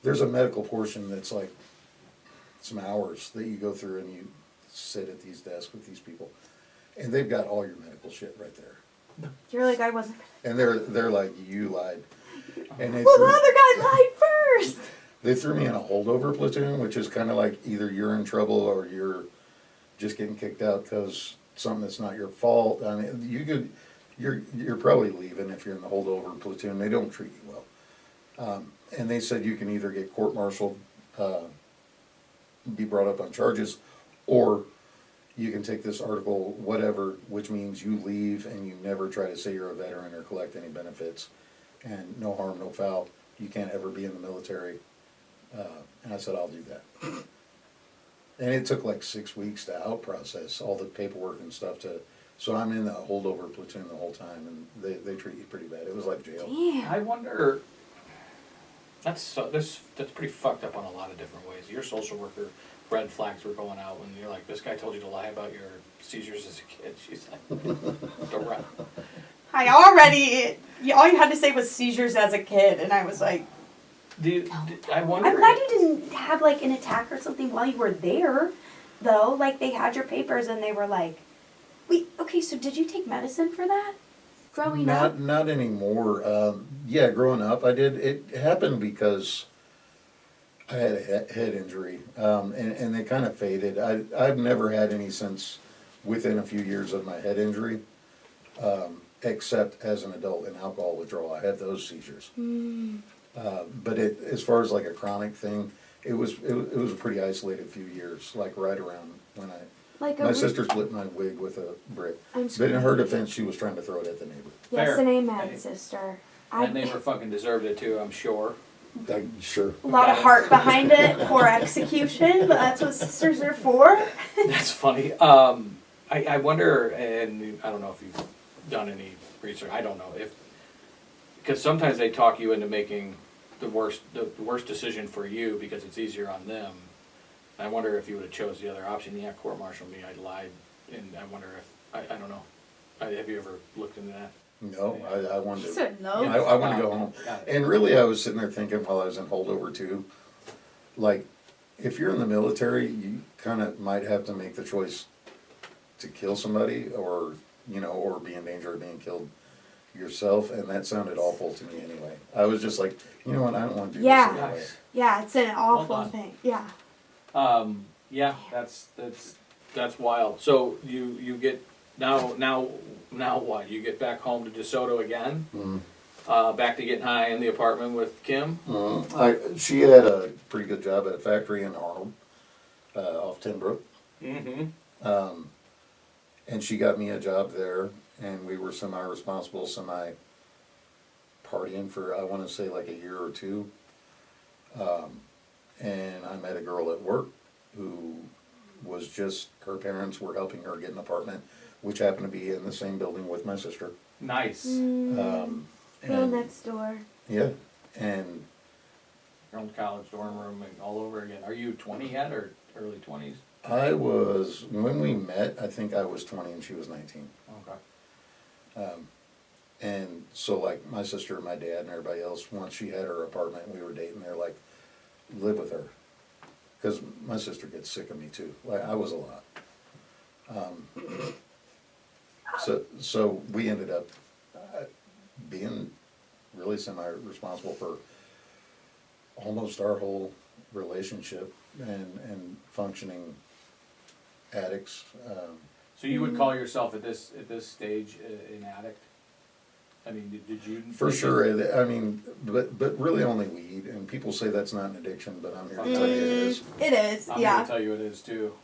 There's a medical portion that's like some hours that you go through and you sit at these desks with these people. And they've got all your medical shit right there. You're like, I wasn't. And they're like, you lied. And Well, the other guy lied first. they threw me in a holdover platoon, which is kind of like either you're in trouble or you're just getting kicked out because something that's not your fault. I mean, you're probably leaving if you're in the holdover platoon. They don't treat you well. And they said you can either get court-martialed, be brought up on charges, or you can take this article, whatever, which means you leave and you never try to say you're a veteran or collect any benefits. And no harm, no foul. You can't ever be in the military. And I said, I'll do that. And it took like 6 weeks to out-process all the paperwork and stuff so I'm in the holdover platoon the whole time, and they treat you pretty bad. It was like jail. Yeah. I wonder. That's pretty fucked up on a lot of different ways. Your social worker red flags were going out when you're like, this guy told you to lie about your seizures as a kid. She's like, don't run. All you had to say was seizures as a kid, and I was like, I wonder. I'm glad you didn't have like an attack or something while you were there, though. Like they had your papers and they were like, wait, okay, so did you take medicine for that? Growing up? Not anymore. Yeah, growing up I did. It happened because I had a head injury, and they kind of faded. I've never had any since within a few years of my head injury, except as an adult in alcohol withdrawal. I had those seizures. But as far as like a chronic thing, it was a pretty isolated few years, like right around when Like my sister split my wig with a brick. But in her defense, she was trying to throw it at the neighbor. Yes, Fair. and amen, Hey. sister. That neighbor fucking deserved it too, I'm sure. Sure. A lot of heart behind it, poor execution, but that's what sisters are for. That's funny. I wonder, and I don't know if you've done any research. I don't know if, because sometimes they talk you into making the worst decision for you because it's easier on them. I wonder if you would have chose the other option. Yeah, court-martial me. I lied, and I wonder if I don't know. Have you ever looked into that? No, I wanted to. Said no. I wanted to go home. Got it. And really, I was sitting there thinking while I was in holdover too, like, if you're in the military, you kind of might have to make the choice to kill somebody or, or be in danger of being killed yourself. And that sounded awful to me anyway. I was just like, you know what, I don't want to do Yeah. this anyway. Yeah, it's an awful done. thing. Yeah. Yeah, that's wild. So you get now what? You get back home to DeSoto again? Back to getting high in the apartment with Kim? She had a pretty good job at a factory in Arnold, off Tinbrook. Mm-hmm. And she got me a job there, and we were semi-responsible, semi-partying for, I want to say, like a year or two. And I met a girl at work who was her parents were helping her get an apartment, which happened to be in the same building with my sister. Nice. Girl And, next door. yeah, and Your own college dorm room and all over again. Are you 20 yet or early 20s? when we met, I think I was 20 and she was 19. Okay. And so, like, my sister and my dad and everybody else, once she had her apartment and we were dating, they're like, live with her. Because my sister gets sick of me, too. Like, I was a lot. So we ended up being really semi-responsible for almost our whole relationship and functioning addicts. So you would call yourself at this stage an addict? I mean, did you? For sure, I mean, but really only weed, and people say that's not an addiction, but I'm here to tell you it is. It is, I'm yeah. going to tell you it is too.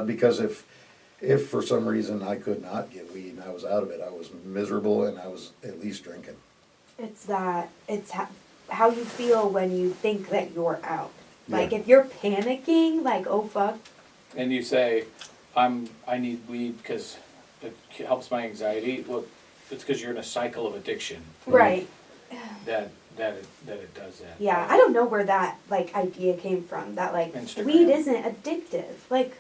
Because if for some reason I could not get weed and I was out of it, I was miserable and I was at least drinking. It's how you feel when you think that you're out. Like, Yeah. if you're panicking, like, oh, fuck. And you say, I need weed because it helps my anxiety. Well, it's because you're in a cycle of addiction Right. that it does that. Yeah, I don't know where that, like, idea came from. That, like, Instagram. weed isn't addictive. Like,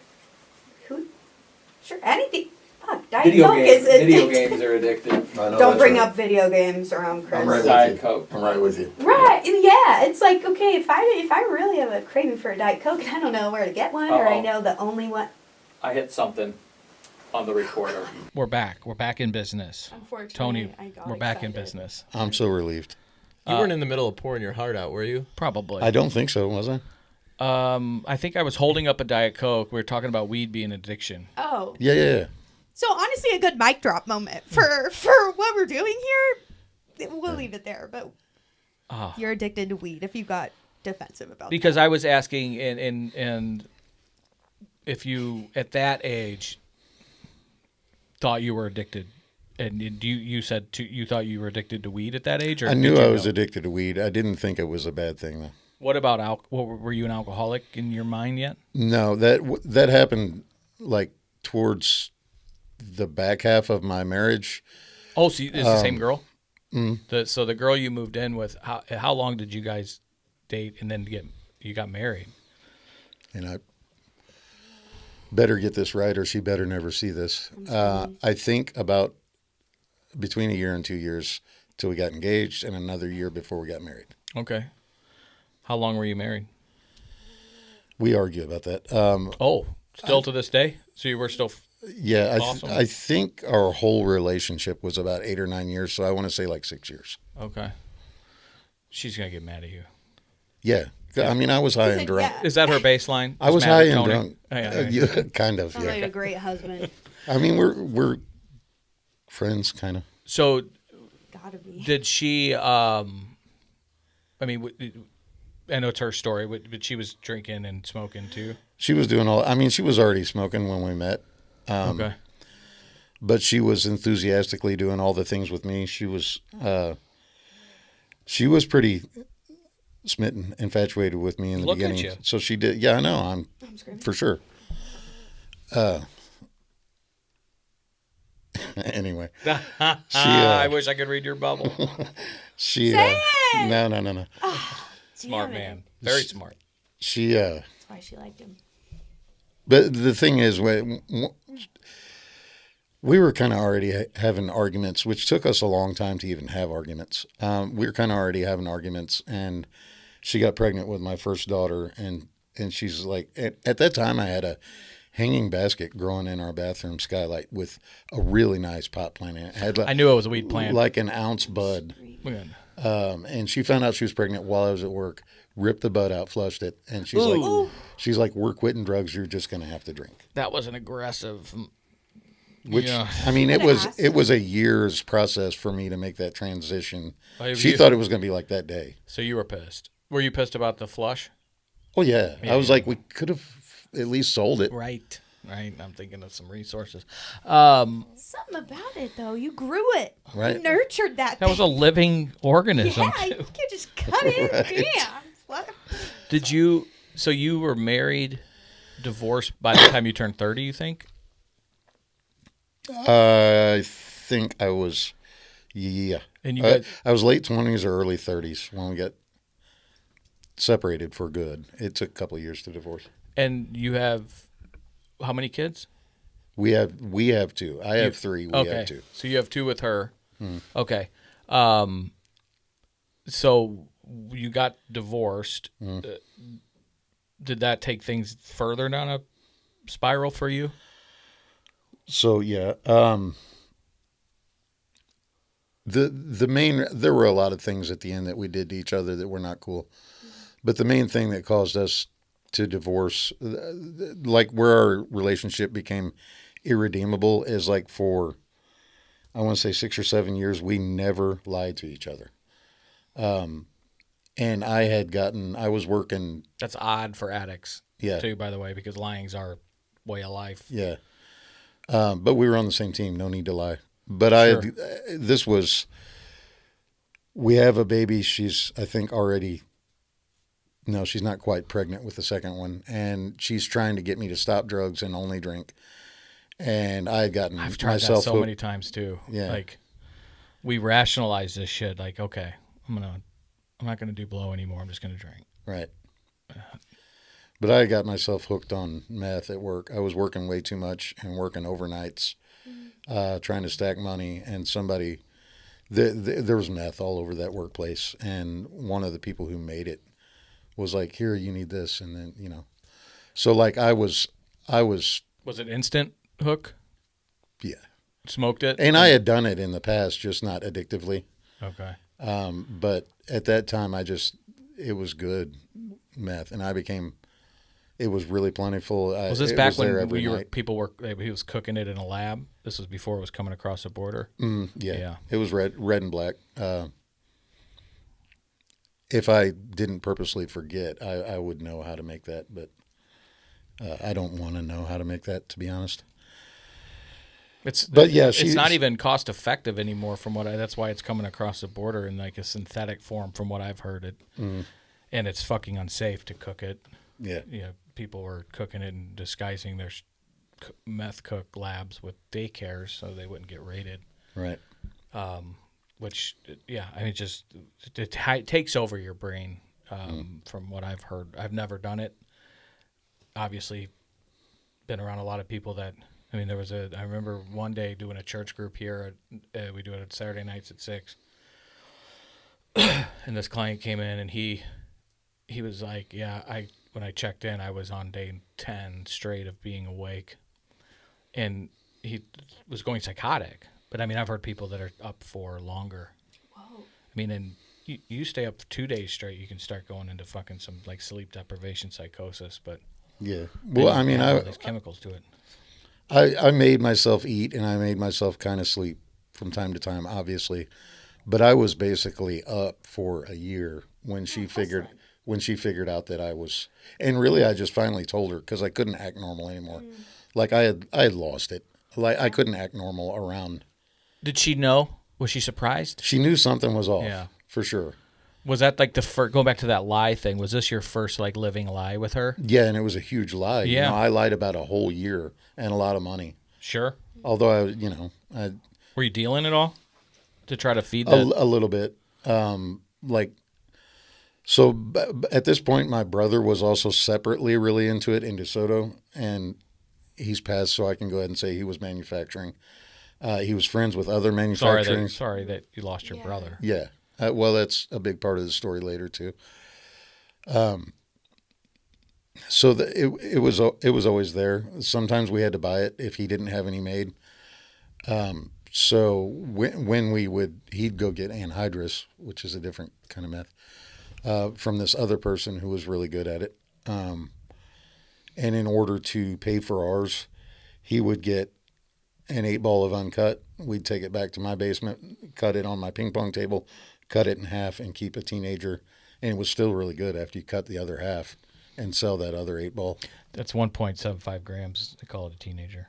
sure, anything. Fuck, Diet Video Coke games. is addictive. Video games are addictive. I know Don't that's bring right. up video games around Chris. I'm right Diet with you. Coke. I'm right with you. Right, yeah, it's like, okay, if I really have a craving for a Diet Coke and I don't know where to get one, or I Uh-oh. know the only one. I hit something on the recorder. We're back. We're back in business. Unfortunately, Tony, I got we're back in excited. business. I'm so relieved. You weren't in the middle of pouring your heart out, were you? Probably. I don't think so, was I? I think I was holding up a Diet Coke. We were talking about weed being addiction. Oh. Yeah. So honestly, a good mic drop moment for what we're doing here. We'll leave it there, but you're addicted to weed if you got defensive about Because I was asking, and if you at that age thought you were addicted, and you said you thought you were addicted to weed at that age, or I knew did you I was know? addicted to weed. I didn't think it was a bad thing, though. What about were you an alcoholic in your mind yet? No, that happened like towards the back half of my marriage. Oh, so is the same girl? So the girl you moved in with, how long did you guys date, and then you got married? And I better get this right, or she better never see this. I think about between a year and 2 years till we got engaged, and another year before we got married. Okay. How long were you married? We argue about that. Still to this day? So you were still... Yeah, Awesome. I think our whole relationship was about 8 or 9 years, so I want to say like 6 years. Okay. She's going to get mad at you. Yeah. I mean, I was high and drunk. Yeah. Is that her baseline? I was Just mad high at and Tony? drunk. Oh, yeah. Yeah, kind of, Sounds like yeah. a great husband. I mean, we're friends, kind of. So Gotta be. did she, I mean, I know it's her story, but she was drinking and smoking too. She was doing all. I mean, she was already smoking when we met. Okay. But she was enthusiastically doing all the things with me. She was pretty smitten, infatuated with me in the Look beginning. at you. So she did. Yeah, I know. I'm for sure. Anyway, I wish I could read your bubble. she. Say it! No. Smart man, very smart. She. That's why she liked him. But the thing is, we were kind of already having arguments, which took us a long time to even have arguments. We were kind of already having arguments, and she got pregnant with my first daughter, and she's like, at that time I had a hanging basket growing in our bathroom skylight with a really nice pot plant in it. It had I knew it was a weed plant. like an ounce bud. And she found out she was pregnant while I was at work, ripped the bud out, flushed it, and she's like, we're quitting drugs. You're just going to have to drink. That was an aggressive. Which Yeah. I mean, it was a year's process for me to make that transition. Oh, She thought it was going to be like that day. So you were pissed. Were you pissed about the flush? Oh yeah, I was like, we could have at least sold it. Right. I'm thinking of some resources. Something about it though. You grew it. Right. You nurtured that. That was a living organism. Yeah, you too. can't just cut it. Damn. What? Did you? So you were married, divorced by the time you turned 30? You think? I think I was, yeah. And you guys, I was late 20s or early 30s when we got separated for good. It took a couple of years to divorce. and you have how many kids? We have two. I have three. We Okay. have two. So you have two with her. Okay. So you got divorced. Did that take things further down a spiral for you? So yeah, the main, there were a lot of things at the end that we did to each other that were not cool, but the main thing that caused us to divorce, like where our relationship became irredeemable, is like for, I want to say 6 or 7 years, we never lied to each other. And I was working. That's odd for addicts. Yeah. Too, by the way, because lying's our way of life. Yeah. But we were on the same team. No need to lie. But Sure. We have a baby. She's, I think, already, no, she's not quite pregnant with the second one. And she's trying to get me to stop drugs and only drink. And I had gotten I've tried myself that so hooked. many times too. Yeah. Like we rationalize this shit. Like, okay, I'm not gonna do blow anymore. I'm just gonna drink. Right. But I got myself hooked on meth at work. I was working way too much and working overnights, trying to stack money. And there was meth all over that workplace. And one of the people who made it was like, "Here, you need this," and then So like I was. Was it instant hook? Yeah. Smoked it? And I had done it in the past, just not addictively. Okay. But at that time, it was good meth, and it was really plentiful. Was this it back was there when every night. he was cooking it in a lab? This was before it was coming across the border? Yeah. It was red and black. If I didn't purposely forget, I would know how to make that, but I don't want to know how to make that, to be honest. It's not even cost effective anymore that's why it's coming across the border in like a synthetic form from what I've heard and it's fucking unsafe to cook it. Yeah. People were cooking it and disguising their meth cook labs with daycares so they wouldn't get raided. Right. Which, it takes over your brain from what I've heard. I've never done it. Obviously, been around a lot of people that, I remember one day doing a church group here. We do it at Saturday nights at 6. And this client came in and he was like, when I checked in, I was on day 10 straight of being awake. And he was going psychotic. But I've heard people that are up for longer. Whoa. And you stay up for 2 days straight, you can start going into fucking some like sleep deprivation psychosis. But Yeah. Well, there's chemicals to it. I made myself eat and I made myself kind of sleep from time to time, obviously. But I was basically up for a year when she figured when she figured out that I was, and really I just finally told her because I couldn't act normal anymore. Like I had lost it. Like I couldn't act normal around. Did she know? Was she surprised? She knew something was off. Yeah. For sure. Was that like the first, going back to that lie thing, was this your first like living lie with her? Yeah, and it was a huge lie. Yeah. You know, I lied about a whole year and a lot of money. Sure. Although Were you dealing at all to try to feed a that? little bit. So at this point, my brother was also separately really into it in DeSoto, and he's passed, so I can go ahead and say he was manufacturing. He was friends with other manufacturing. Sorry that you lost your brother. Yeah. Well, that's a big part of the story later too. So it was always there. Sometimes we had to buy it if he didn't have any made. So when he'd go get anhydrous, which is a different kind of meth, from this other person who was really good at it. And in order to pay for ours, he would get an 8-ball of uncut. We'd take it back to my basement, cut it on my ping pong table, cut it in half, and keep a teenager. And it was still really good after you cut the other half and sell that other 8-ball. That's 1.75 grams. They call it a teenager.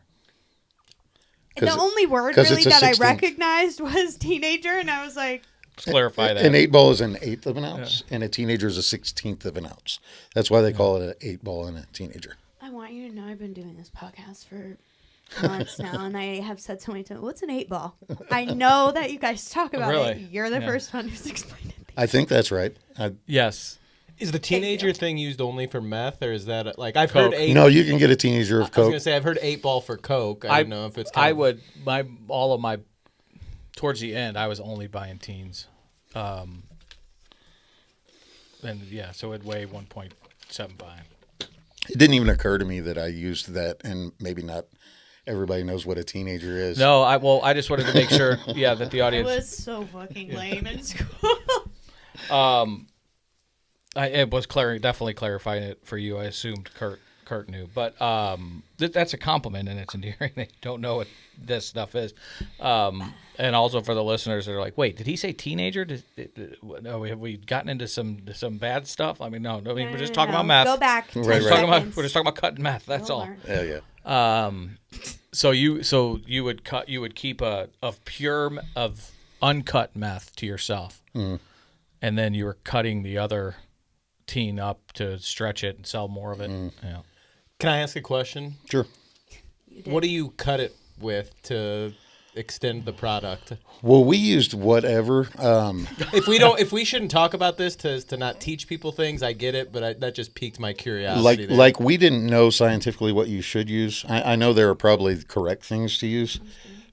The only word really that I recognized was teenager, and I was like... Let's clarify that. An 8-ball is an 1/8 of an ounce, and a teenager is a 1/16 of an ounce. That's why they call it an 8-ball and a teenager. I want you to know I've been doing this podcast for months now, and I have said so many times, what's an 8-ball? I know that you guys talk about it. You're the first one who's explained it. I think that's right. Yes. Is the teenager thing used only for meth, or is that like I've Coke. heard 8? No, you can get a teenager of I was Coke. gonna say I've heard 8-ball for Coke. I don't know if it's. Towards the end, I was only buying teens, and yeah, so it'd weigh 1.75. It didn't even occur to me that I used that, and maybe not everybody knows what a teenager is. No, I just wanted to make sure, that the audience. I was so fucking lame in school. It was definitely clarifying it for you. I assumed Kurt knew, but that's a compliment and it's endearing. They don't know what this stuff is, and also for the listeners that are like, "Wait, did he say teenager? Have we gotten into some bad stuff?" I mean, no. I mean, we're just talking about meth. Go back. Right. We're just talking about cutting meth. That's all. Yeah. So you would keep of uncut meth to yourself, and then you were cutting the other teen up to stretch it and sell more of it. Yeah. Can I ask a question? Sure. What do you cut it with to extend the product? Well, we used whatever. If we shouldn't talk about this to not teach people things, I get it, but that just piqued my curiosity. Like we didn't know scientifically what you should use. I know there are probably correct things to use.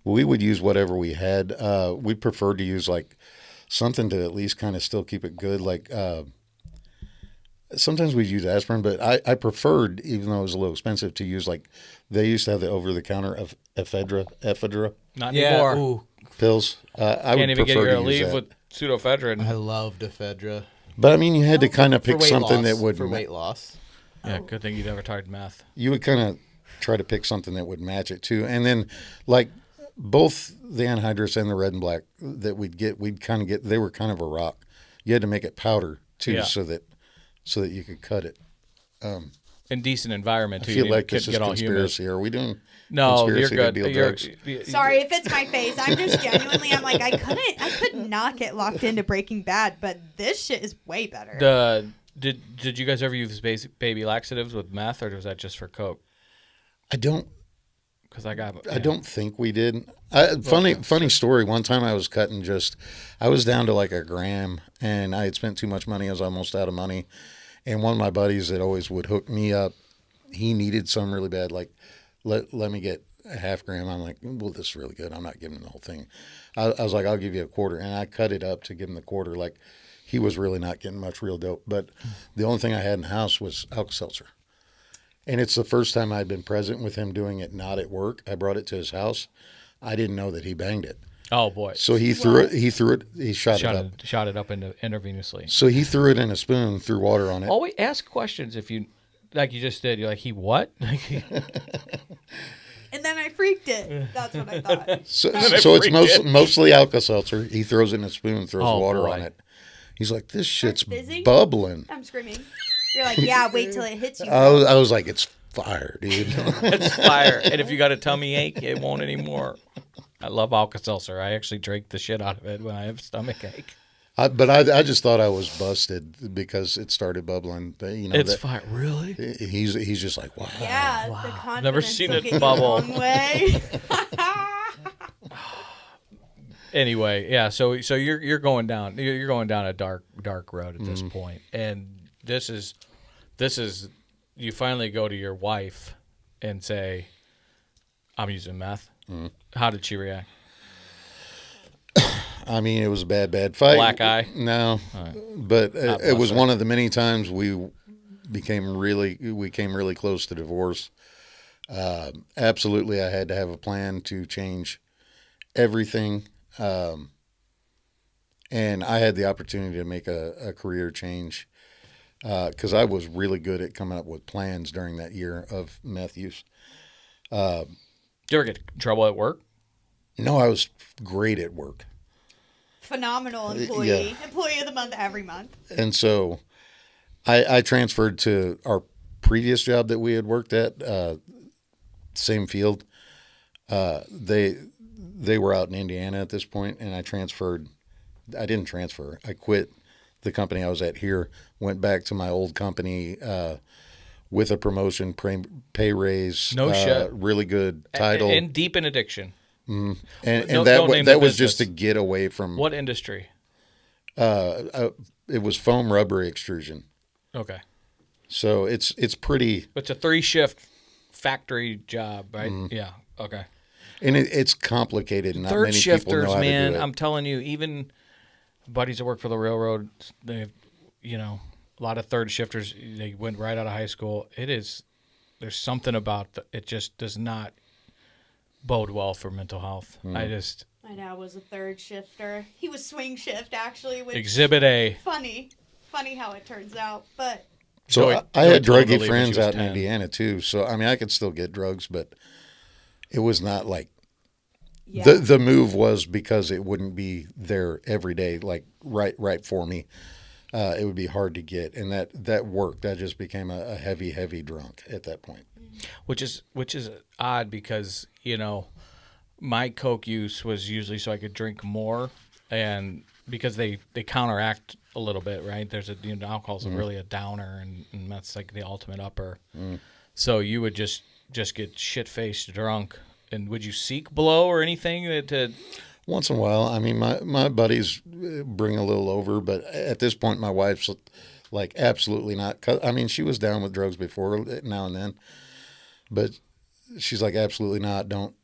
We would use whatever we had. We preferred to use like something to at least kind of still keep it good. Like sometimes we'd use aspirin, but I preferred, even though it was a little expensive, to use like they used to have the over-the-counter of ephedra. Not anymore. Ooh. Pills. I Can't would even get prefer your to use leave that. with pseudoephedrine. I loved ephedra. But I mean, you had to kind of pick For weight something loss, that would for weight loss. Yeah, good thing you never tried meth. You would kind of try to pick something that would match it too, and then like both the anhydrous and the red and black that we'd kind of get. They were kind of a rock. You had to make it powder too, so that you could cut it. In decent environment too. I feel you like this is get all conspiracy. Are we doing? No, you're conspiracy good. to deal drugs? Sorry if it's my face. I'm just genuinely. I'm like I could not get locked into Breaking Bad, but this shit is way better. Did you guys ever use baby laxatives with meth, or was that just for Coke? I don't. Because I don't think we did. Funny story. One time I was cutting I was down to like a gram, and I had spent too much money. I was almost out of money. And one of my buddies that always would hook me up, he needed some really bad. Like, let me get a half gram. I'm like, well, this is really good. I'm not giving him the whole thing. I was like, I'll give you a quarter, and I cut it up to give him the quarter. Like, he was really not getting much real dope. But the only thing I had in the house was Alka-Seltzer. And it's the first time I'd been present with him doing it, not at work. I brought it to his house. I didn't know that he banged it. Oh boy! So he threw it. He shot it up. Shot it up intravenously. So he threw it in a spoon, threw water on it. Always ask questions if you, like you just did. You're like, he what? And then I freaked it. That's what I thought. So it's mostly Alka-Seltzer. He throws it in a spoon, throws water on it, He's like, this shit's fizzing? bubbling. I'm screaming. You're like, yeah, wait till it hits you. I was like, it's fire, dude. It's fire. And if you got a tummy ache, it won't anymore. I love Alka-Seltzer. I actually drink the shit out of it when I have stomach ache. But I just thought I was busted because it started bubbling. It's fire. Really? He's just like, wow. Yeah, the confidence Never seen will it get you bubble. a long way. Anyway, yeah. So you're going down a dark road at this point, and this is you finally go to your wife and say, "I'm using meth." How did she react? I mean, it was a bad fight. Black eye? No, but it was one of the many times we came really close to divorce. Absolutely, I had to have a plan to change everything, and I had the opportunity to make a career change because I was really good at coming up with plans during that year of meth use. Did you ever get in trouble at work? No, I was great at work. Phenomenal employee. Yeah. Employee of the month every month. And so I transferred to our previous job that we had worked at, same field. They were out in Indiana at this point, and I didn't transfer. I quit the company I was at here, went back to my old company with a promotion, pay raise, No shit. really good title. And deep in addiction. And Don't name that the was just to business. get away from What industry? it was foam rubber extrusion. Okay. So it's pretty, It's a 3-shift factory job, right? Yeah. Okay. and it's complicated. Not Third many people shifters, know how man. to do it. I'm telling you, even buddies that work for the railroad, they have, a lot of third shifters. They went right out of high school. There's something about it just does not bode well for mental health. My dad was a third shifter. He was swing shift, actually, which Exhibit A. funny how it turns out. But So Joey- I had Joey told him to druggy leave when friends she was out in 10. Indiana too. So I mean, I could still get drugs, but it was not like yeah, the move was because it wouldn't be there every day, like right for me. It would be hard to get, and that worked. I just became a heavy drunk at that point. Which is odd because my coke use was usually so I could drink more, and because they counteract a little bit, right? There's alcohol's really a downer, and that's like the ultimate upper. So you would just get shit faced drunk, and would you seek blow or anything to? Once in a while, I mean, my buddies bring a little over, but at this point, my wife's like absolutely not. I mean, she was down with drugs before now and then, but she's like absolutely not. Don't.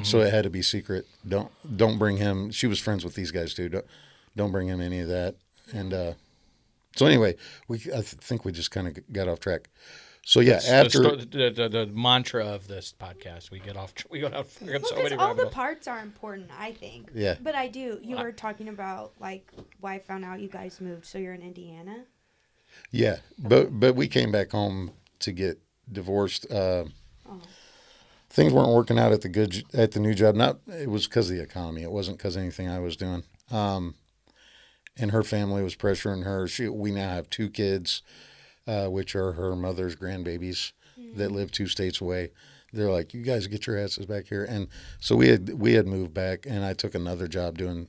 So it had to be secret. Don't bring him. She was friends with these guys too. Don't bring him any of that. And so anyway, I think we just kind of got off track. So yeah, after the mantra of this podcast, we go off. We got so many because all the rabbit holes. parts are important, I think. Yeah. But I do. You were talking about like why I found out you guys moved. So you're in Indiana. yeah, but we came back home to get divorced. Things weren't working out at the new job. It was because of the economy. It wasn't because of anything I was doing. And her family was pressuring her. We now have 2 kids, which are her mother's grandbabies that live 2 states away. They're like, you guys get your asses back here. And so we had moved back, and I took another job doing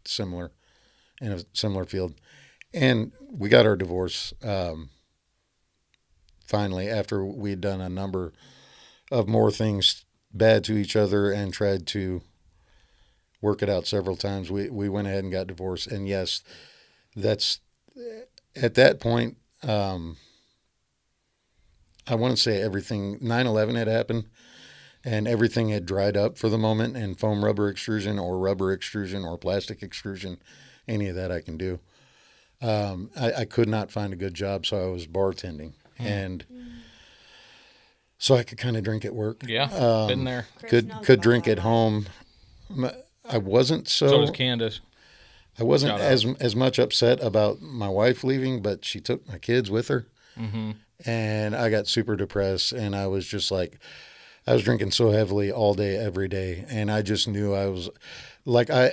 similar in a similar field. And we got our divorce finally after we'd done a number of more things bad to each other and tried to work it out several times. We went ahead and got divorced. And yes, that's at that point, I want to say everything, 9/11 had happened and everything had dried up for the moment, and foam rubber extrusion or rubber extrusion or plastic extrusion, any of that I can do. I could not find a good job, so I was bartending. And so I could kind of drink at work. Yeah, been there. Chris knows Could about drink that at life. home. I wasn't So does Candace. I wasn't Shout out. as much upset about my wife leaving, but she took my kids with her, and I got super depressed. And I was just like, I was drinking so heavily all day, every day, and I just knew I was like, I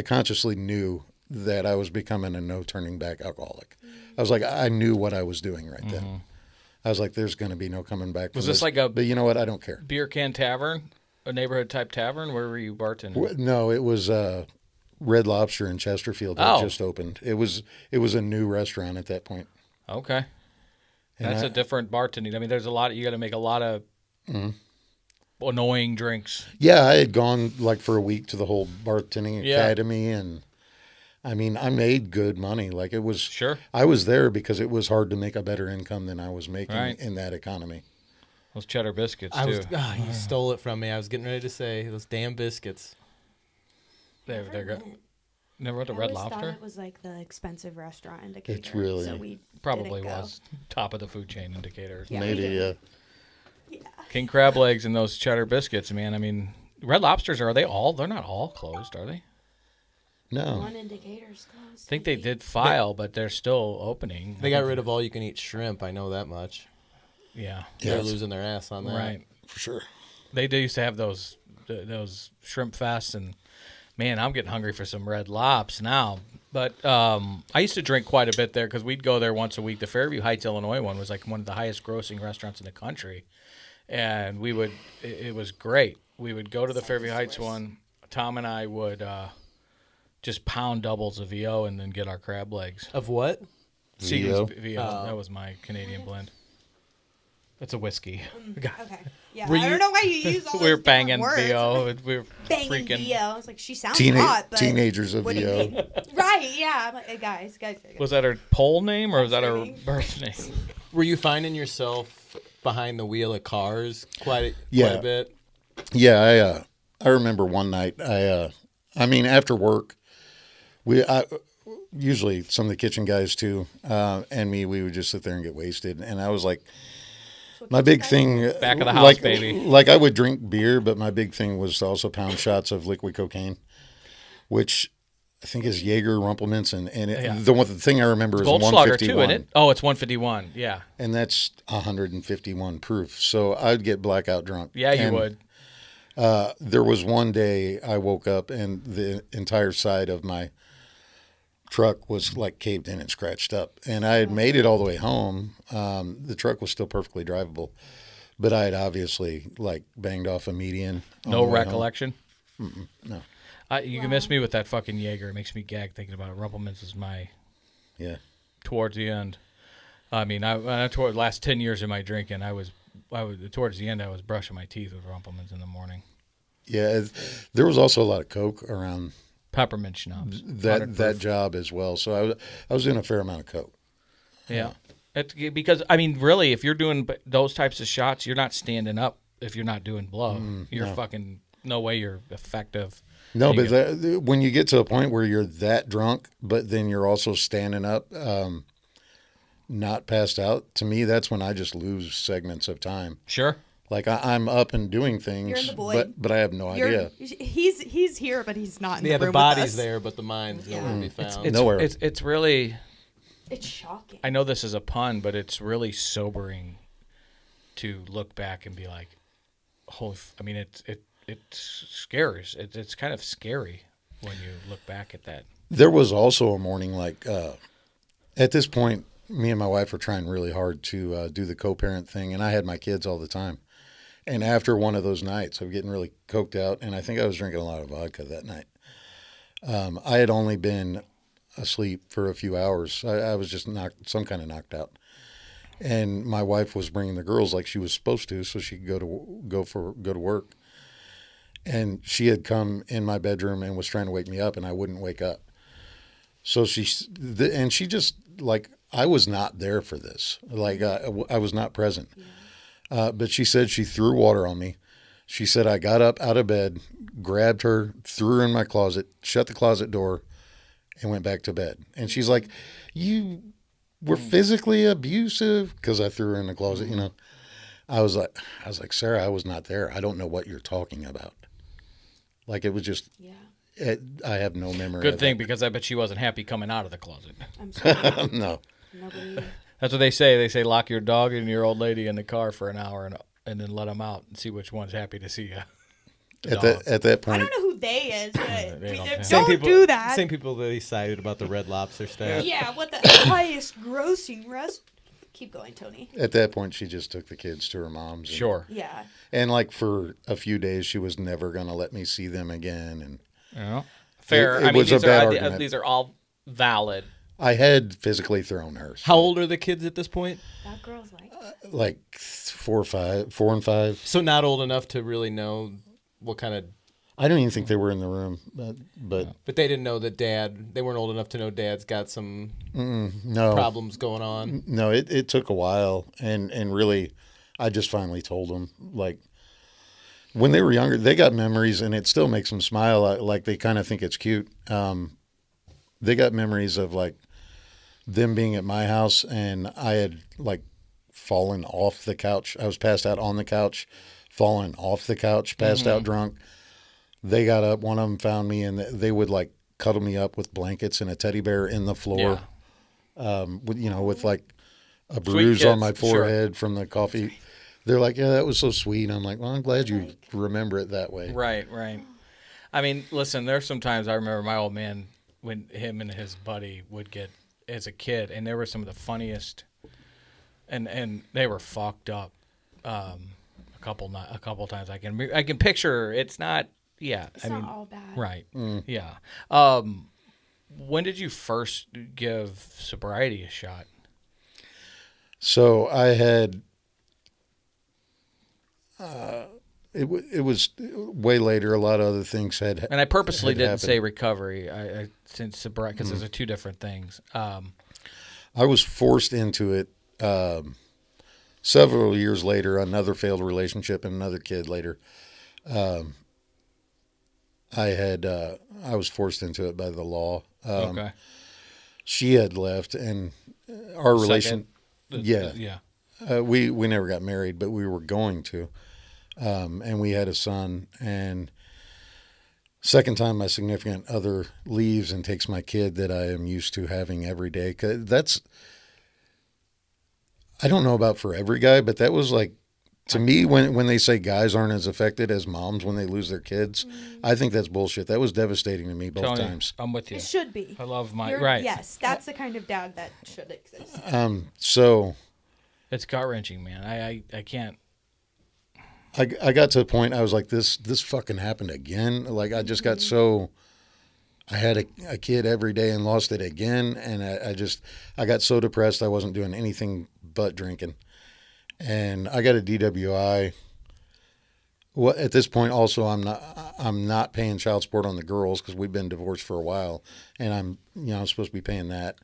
consciously knew that I was becoming a no turning back alcoholic. I was like, I knew what I was doing right then. I was like, there's going to be no coming back from Was this like a but you know what? I don't care. beer can tavern, a neighborhood type tavern? Where were you bartending? No, it was Red Lobster in Chesterfield that just opened. It was a new restaurant at that point. Okay. And That's a different bartending. I mean, there's a lot. You got to make a lot of annoying drinks. Yeah, I had gone like for a week to the whole bartending academy, and I mean, I made good money. Like it was. Sure. I was there because it was hard to make a better income than I was making Right. in that economy. Those cheddar biscuits I too. was, you stole it from me. I was getting ready to say those damn biscuits. They're good. Never went to I Red always thought Lobster? it was like the expensive restaurant in Decatur. It's really- so we Probably didn't go. was top of the food chain in Decatur. Yeah, Maybe, yeah. Yeah. King crab legs and those cheddar biscuits, man. I mean, Red Lobsters, they're not all closed, are they? No. One in Decatur's closed. I think they did file, but they're still opening. They got rid of all you can eat shrimp. I know that much. Yeah. They're losing their ass on that. Right. For sure. They used to have those shrimp fests, and man, I'm getting hungry for some Red Lobs now. But I used to drink quite a bit there because we'd go there once a week. The Fairview Heights, Illinois one was like one of the highest grossing restaurants in the country. And it was great. We would go to the Fairview Heights one. Tom and I would just pound doubles of VO and then get our crab legs. Of what? Seagram's VO. That was my Canadian blend. It's a whiskey. Okay. Yeah. Were I you- don't know why you use all We were those different banging words. VO. We were Banging freaking. VO. I was like, she sounds Teena- hot, but teenagers of what do you VO. mean? Right? Yeah. I'm like, hey, guys. Was that her pole name or was that her Kidding. birth name? Were you finding yourself behind the wheel of cars quite Yeah. a bit? Yeah, I remember one night. I mean, after work, usually some of the kitchen guys too, and me, we would just sit there and get wasted. And I was like, my big thing, Back of the house, like, baby. Like I would drink beer, but my big thing was to also pound shots of liquid cocaine, which I think is Jaeger, Rumpelmans, and Yeah. the thing I remember is Goldschlager too, 151, isn't it? Oh, it's 151. Yeah. and that's 151 proof. So I'd get blackout drunk. Yeah, you And would. There was one day I woke up and the entire side of my truck was like caved in and scratched up. And I had made it all the way home. The truck was still perfectly drivable, but I had obviously like banged off a median. on No the way home. recollection. No. You can miss me with that fucking Jaeger. It makes me gag thinking about it. Rumpelmans is my Yeah. towards the end. I mean, toward the last 10 years of my drinking, I was towards the end. I was brushing my teeth with Rumpelmans in the morning. Yeah. There was also a lot of coke around Peppermint schnapps. that job as well. So I was doing a fair amount of coke. Yeah. Because, I mean, really, if you're doing those types of shots, you're not standing up if you're not doing blow. You're fucking, no way you're effective. No, You but when you get to a point where you're that drunk, but then you're also standing up, not passed out, to me, that's when I just lose segments of time. Sure. Like I'm up and doing things, You're in the void. but I have no idea. He's here, but he's not in the Yeah, room the with body's us. there, but the mind's nowhere to be found. Nowhere. It's really, It's shocking. I know this is a pun, but it's really sobering to look back and be like, holy, I mean, it scares. It's kind of scary when you look back at that. There was also a morning like at this point, me and my wife were trying really hard to do the co-parent thing, and I had my kids all the time. And after one of those nights of getting really coked out, and I think I was drinking a lot of vodka that night, I had only been asleep for a few hours. I was just knocked out. And my wife was bringing the girls like she was supposed to, so she could go to work. And she had come in my bedroom and was trying to wake me up, and I wouldn't wake up. So she just like, I was not there for this. Like I was not present. But she said she threw water on me. She said I got up out of bed, grabbed her, threw her in my closet, shut the closet door, and went back to bed. And she's like, "You were physically abusive," because I threw her in the closet. You know, I was like, "Sarah, I was not there. I don't know what you're talking about." Like it was just. Yeah. I have no memory. Good of thing, it. because I bet she wasn't happy coming out of the closet. I'm sorry. No. Nobody. That's what they say. They say lock your dog and your old lady in the car for an hour and then let them out and see which one's happy to see you. At that I point, don't know who who they is, but They don't don't do that. Same people that he cited about the Red Lobster staff. Yeah, what the highest grossing rest? Keep going, Tony. At that point, she just took the kids to her mom's. And, Sure. Yeah. And like for a few days, she was never going to let me see them again. And Yeah. Fair. It was a bad argument. These are all valid. I had physically thrown her. How old are the kids at this point? That girl's like. Like 4 and 5. So not old enough to really know what kind of. I don't even think they were in the room, but But they didn't know that they weren't old enough to know Dad's got some no problems going on. No, it took a while, and really, I just finally told them, like, when they were younger, they got memories, and it still makes them smile. Like they kind of think it's cute. They got memories of like them being at my house, and I had like fallen off the couch. I was passed out on the couch, fallen off the couch, passed out drunk. They got up. One of them found me, and they would like cuddle me up with blankets and a teddy bear in the floor. With like a bruise on my forehead from the coffee. They're like, yeah, that was so sweet. I'm like, well, I'm glad you remember it that way. Right. I mean, listen, there's sometimes I remember my old man when him and his buddy would get as a kid, and they were some of the funniest, and they were fucked up. A couple times I can picture. It's not. Yeah, It's not all bad. Right. Yeah. When did you first give sobriety a shot? So I had. It was way later. A lot of other things had. And I purposely didn't happened. say recovery. I since sobriety because those are two different things. I was forced into it. Several years later, another failed relationship and another kid later. I was forced into it by the law. Okay. She had left, and our relation. Yeah. We never got married, but we were going to, and we had a son. And second time, my significant other leaves and takes my kid that I am used to having every day. 'Cause that's, I don't know about for every guy, but that was like, to me, when they say guys aren't as affected as moms when they lose their kids, I think that's bullshit. That was devastating to me both Tony, times. I'm with you. It should be. I love my right. Yes, that's the kind of dad that should exist. So it's gut wrenching, man. I can't. I got to the point I was like, this fucking happened again. Like I just got so. I had a kid every day and lost it again, and I got so depressed I wasn't doing anything but drinking. And I got a DWI. Well, at this point, also I'm not paying child support on the girls because we've been divorced for a while, and I'm supposed to be paying that.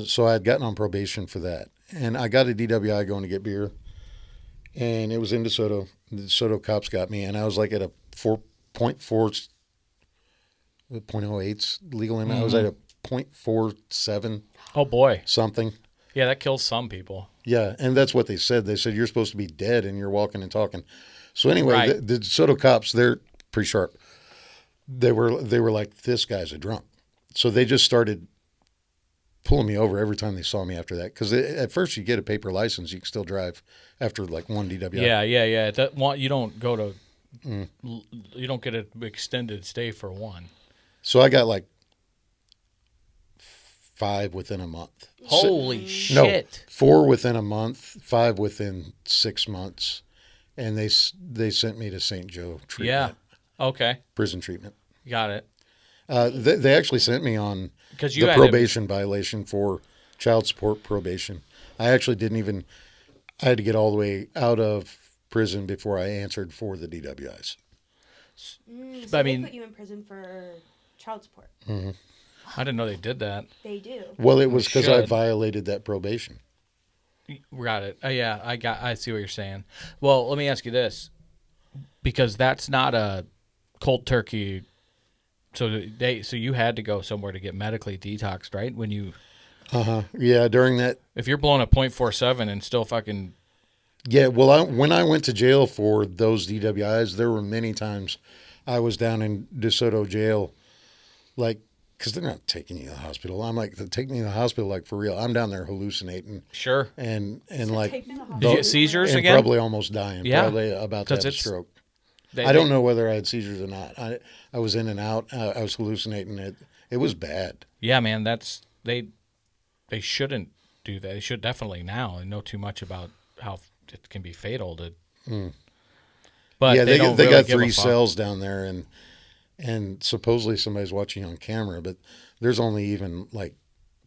So I had gotten on probation for that, and I got a DWI going to get beer, and it was in DeSoto. The DeSoto cops got me, and I was like at a 0.08 legal limit. I was at a 0.47. Oh boy, something. Yeah, that kills some people. Yeah, and that's what they said. They said, you're supposed to be dead and you're walking and talking. So anyway, Right. the DeSoto cops, they're pretty sharp. They were like, this guy's a drunk. So they just started pulling me over every time they saw me after that. Because at first you get a paper license, you can still drive after like one DWI. Yeah. You don't go to, you don't get an extended stay for one. So I got like 5 within a month. Holy shit. No, 4 within a month, 5 within 6 months. And they sent me to St. Joe treatment. Yeah. Okay. Prison treatment. Got it. They actually sent me on You the had probation violation for child support probation. I actually I had to get all the way out of prison before I answered for the DWIs. So I they mean- put you in prison for child support. Mm-hmm. I didn't know they did that. They do. Well, it was because I should. violated that probation. Got it. Yeah, I see what you're saying. Well, let me ask you this, because that's not a cold turkey. So you had to go somewhere to get medically detoxed, right? When you, Yeah, during that. if you're blowing a .47 and still fucking. Yeah, well, when I went to jail for those DWIs, there were many times I was down in DeSoto jail, like, because they're not taking you to the hospital. I'm like, take me to the hospital, like, for real. I'm down there hallucinating. Sure. And So like, take me to the Did you get seizures and again? probably almost dying. Yeah. Probably about to 'Cause have a it's- stroke. I don't know whether I had seizures or not. I was in and out. I was hallucinating. It was bad. Yeah, man, they shouldn't do that. They should definitely now know too much about how it can be fatal to. But yeah, they don't they really got give a 3 fuck. cells down there, and supposedly somebody's watching on camera, but there's only even like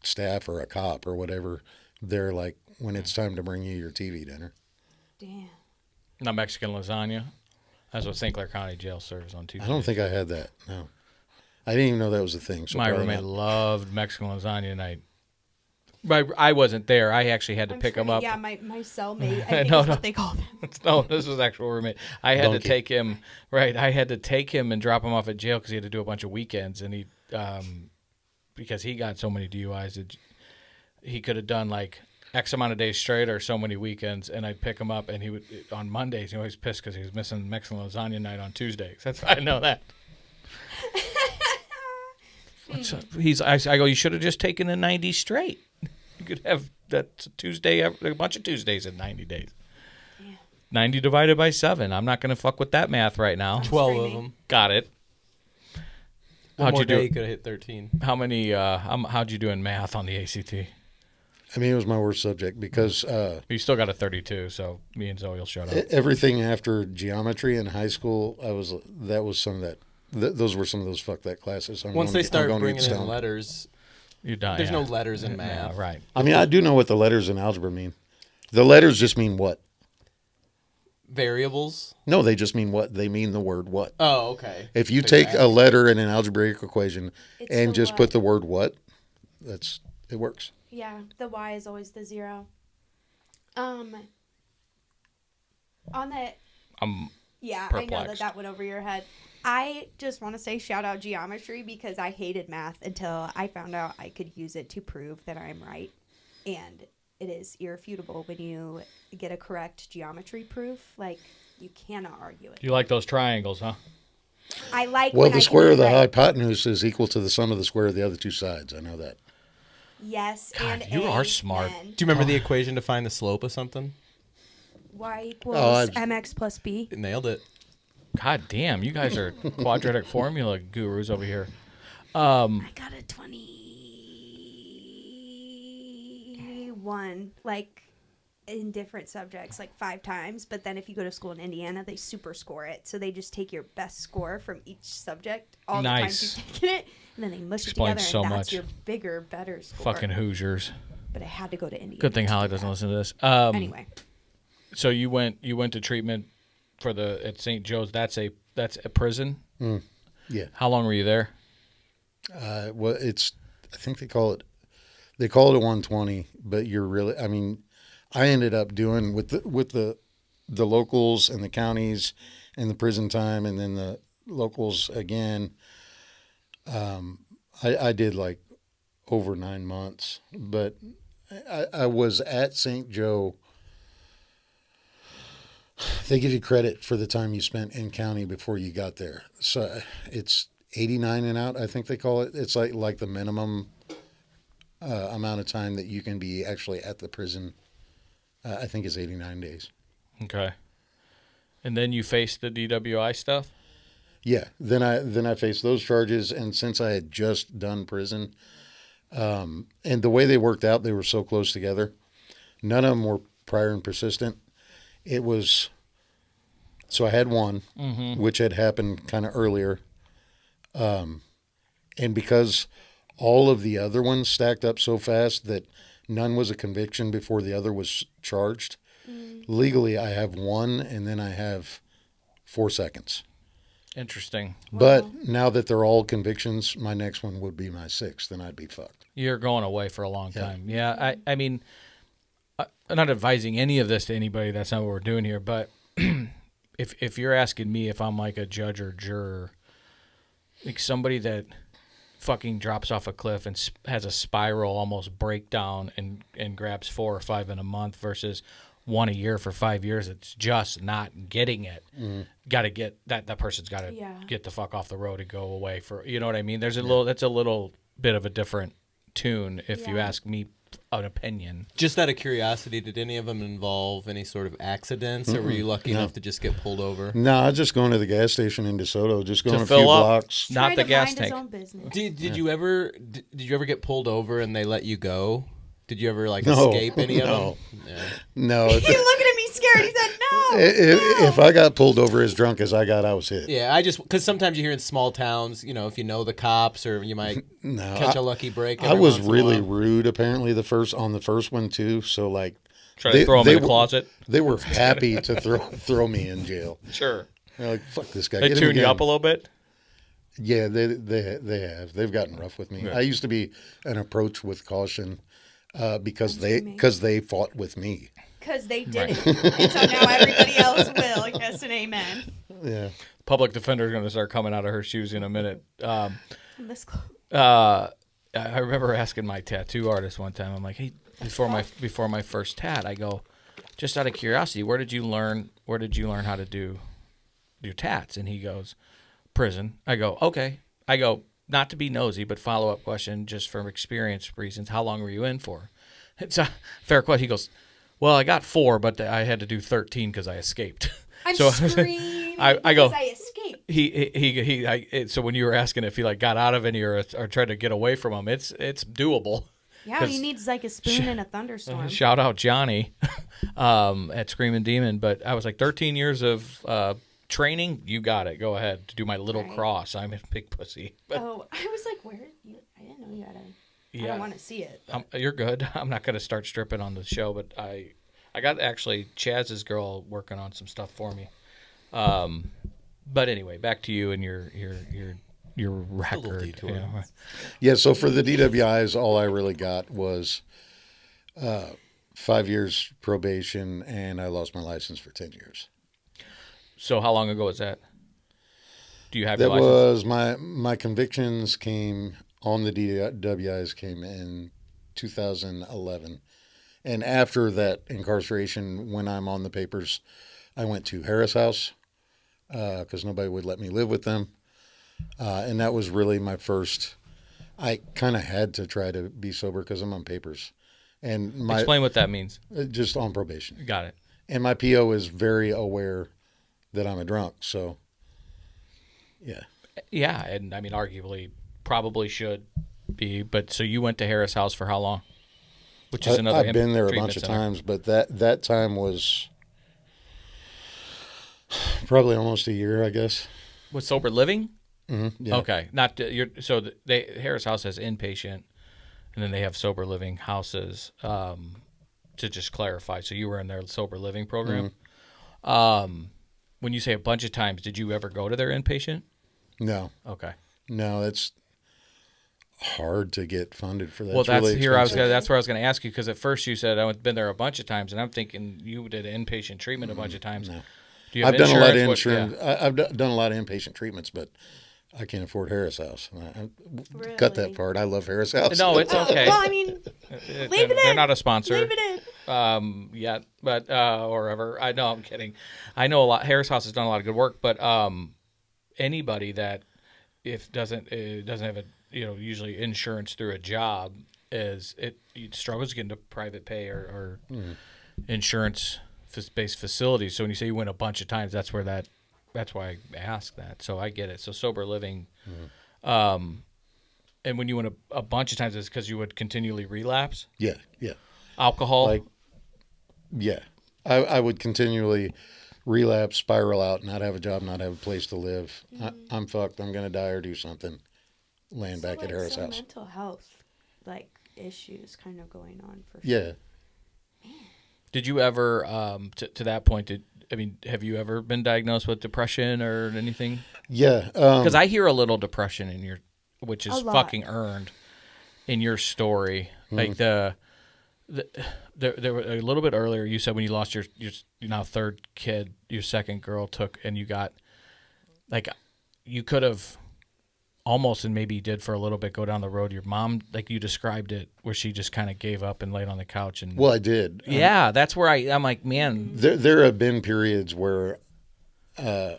staff or a cop or whatever there like when it's time to bring you your TV dinner. Damn. Not Mexican lasagna. That's what St. Clair County Jail serves on Tuesday. I don't think I had that. No, I didn't even know that was a thing. So My probably roommate not. loved Mexican lasagna night. But I wasn't there. I actually had to pick him up. Yeah, my cellmate. I think No, is no. what they call them. No, this was actual roommate. I had to Donkey. take him. Right, I had to take him and drop him off at jail because he had to do a bunch of weekends, and he, because he got so many DUIs, that he could have done like X amount of days straight or so many weekends, and I'd pick him up, and he would on Mondays. He always pissed because he was missing Mexican lasagna night on Tuesdays. That's why I know that. I go. You should have just taken the 90 straight. You could have that Tuesday, a bunch of Tuesdays in 90 days. Yeah. 90 divided by 7. I'm not going to fuck with that math right now. 12 of them. Got it. One How'd more you day, do? you could have hit 13. How many? How'd you do in math on the ACT? I mean, it was my worst subject because You still got a 32, so me and Zoe will shut up. everything after geometry in high school, that was some of that. Those were some of those fuck that classes. Once they start bringing in stoned. letters, You die. there's yeah. no letters in math. Yeah, right. I mean, I do know what the letters in algebra mean. The letters just mean what? Variables. No, they just mean what? They mean the word what. Oh, okay. If you Big take math. a letter in an algebraic equation It's and the just what. put the word what, it works. Yeah, the Y is always the 0. On the Yeah, I know Perplexed. that went over your head. I just want to say shout out geometry because I hated math until I found out I could use it to prove that I'm right. And it is irrefutable when you get a correct geometry proof. Like, you cannot argue it. You like those triangles, huh? I like Well, when the I square can of the be right. hypotenuse is equal to the sum of the square of the other two sides. I know that. Yes, God, and you are amen. smart. Do you remember the equation to find the slope of something? Y equals I've- mx plus b. It nailed it. God damn, you guys are quadratic formula gurus over here. I got a 21, like, in different subjects, like 5 times. But then if you go to school in Indiana, they super score it. So they just take your best score from each subject, all the Nice. times you've taken it, and then they mush Explains it so together, and that's much. your bigger, better score. Fucking Hoosiers. But I had to go to Indiana. Good thing to Holly do doesn't that. listen to this. Anyway, So you went to treatment for at St. Joe's. That's a prison. Yeah. How long were you there? Well, I think they call it a 120, but you're really, I mean, I ended up doing with the locals and the counties and the prison time and then the locals again. I did like over 9 months, but I was at St. Joe. They give you credit for the time you spent in county before you got there. So it's 89 and out, I think they call it. It's like the minimum amount of time that you can be actually at the prison. I think is 89 days. Okay. And then you faced the DWI stuff? Yeah. Then I faced those charges, and since I had just done prison, and the way they worked out, they were so close together. None of them were prior and persistent. It was, so I had one, which had happened kind of earlier. And because all of the other ones stacked up so fast that none was a conviction before the other was charged, legally I have one and then I have 4 seconds. Interesting. But now that they're all convictions, my next one would be my 6th, and I'd be fucked. You're going away for a long time. Yeah, I mean, I'm not advising any of this to anybody. That's not what we're doing here. But if you're asking me if I'm like a judge or juror, like somebody that fucking drops off a cliff and has a spiral almost breakdown and grabs 4 or 5 in a month versus one a year for 5 years, it's just not getting it. Got to get that person's got to get the fuck off the road and go away for, you know what I mean? There's that's a little bit of a different tune if you ask me an opinion. Just out of curiosity, did any of them involve any sort of accidents, or were you lucky enough to just get pulled over? No, I was just going to the gas station in DeSoto, just going a few fill up. blocks. Not Trying the to gas mind tank. his own business. Did you ever get pulled over and they let you go? Did you ever No, escape any of no. them? Yeah. No, He's looking at me scared. He said, no. if I got pulled over as drunk as I got, I was hit. Yeah, because sometimes you hear in small towns, if you know the cops, or you might catch a lucky break. I was every once in a really while. rude, apparently, on the first one too. So like, Try to throw him in the closet. They were happy to throw me in jail. Sure. They're like, fuck this guy. They Get him tune you again. up a little bit? Yeah, they have. They've gotten rough with me. Yeah. I used to be an approach with caution because they fought with me. Because they didn't. And so now everybody else will. Yes and amen. Yeah. Public defender is going to start coming out of her shoes in a minute. I'm this close. I remember asking my tattoo artist one time. I'm like, hey, before my first tat, I go, just out of curiosity, where did you learn how to do your tats? And he goes, prison. I go, okay. I go, not to be nosy, but follow-up question, just from experience reasons. How long were you in for? It's a fair question. He goes, well, I got 4, but I had to do 13 because I escaped. I'm So screaming I go, because I escaped. So when you were asking if he got out of any or tried to get away from him, it's doable. Yeah, all he needs like a spoon in a thunderstorm. Shout out Johnny at Screaming Demon. But I was like, 13 years of training, you got it. Go ahead to do my little cross. I'm a big pussy. But, I was like, where? I didn't know you had a. yeah, I don't want to see it. You're good. I'm not going to start stripping on the show, but I got actually Chaz's girl working on some stuff for me. But anyway, back to you and your record. Yeah, so for the DWIs, all I really got was 5 years probation, and I lost my license for 10 years. So how long ago was that? Do you have That your license? was my convictions came on the DWIs came in 2011. And after that incarceration, when I'm on the papers, I went to Harris House because nobody would let me live with them. And that was really my first. I kind of had to try to be sober because I'm on papers. And Explain what that means. Just on probation. Got it. And my PO is very aware that I'm a drunk. So, yeah. Yeah, and I mean, arguably, probably should be. But so you went to Harris House for how long? Which is another. I've been there a treatment bunch of center. times, but that time was probably almost a year, I guess. With sober living? Mm-hmm. Yeah. Okay, not Harris House has inpatient, and then they have sober living houses. To just clarify, so you were in their sober living program. Mm-hmm. When you say a bunch of times, did you ever go to their inpatient? No. Okay. No, that's hard to get funded for that. Well, It's that's really here. expensive. That's where I was going to ask you, because at first you said I've been there a bunch of times, and I'm thinking you did inpatient treatment a bunch of times. No. Do you have I've done a lot of insurance? insurance. I've done a lot of inpatient treatments, but I can't afford Harris House. Really? Cut that part. I love Harris House. No, it's okay. Well, I mean, leave it They're in. not a sponsor. Leave it in. Yet, but or ever. I know, I'm kidding. I know a lot. Harris House has done a lot of good work, but anybody that doesn't have a usually insurance through a job it struggles to get into private pay or insurance based facilities. So when you say you went a bunch of times, that's why I asked that. So I get it. So sober living, and when you went a bunch of times, it's because you would continually relapse. Yeah. Alcohol. Yeah. I would continually relapse, spiral out, not have a job, not have a place to live. I'm fucked. I'm going to die or do something. Land back at Harris House. Mental health, issues kind of going on for. Yeah. Did you ever, to that point, have you ever been diagnosed with depression or anything? Yeah. Because I hear a little depression in your, which is A lot. fucking earned in your story. Like there were a little bit earlier, you said when you lost your now third kid, your second girl took, and you got, you could have almost, and maybe you did for a little bit, go down the road. Your mom, like you described it, where she just kind of gave up and laid on the couch. And Well, I did. yeah, that's where I'm like, man. There have been periods where I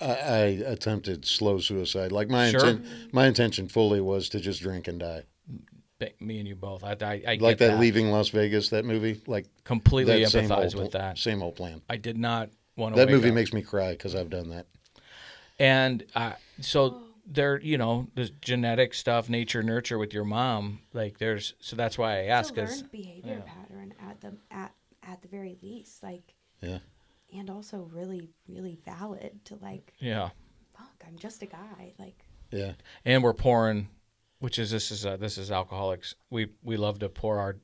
attempted slow suicide. Like my Sure. my intention fully was to just drink and die. Me and you both. I Like get that Leaving Las Vegas, that movie, like completely that same empathize old with that. Same old plan. I did not want to. That wake movie up. makes me cry because I've done that. And so there, there's genetic stuff, nature, nurture with your mom. Like so that's why I ask. It's a learned behavior pattern at the very least. Like, yeah. And also really, really valid to like. Yeah. Fuck, I'm just a guy. Like. Yeah. And we're pouring, which is this is alcoholics. We love to pour our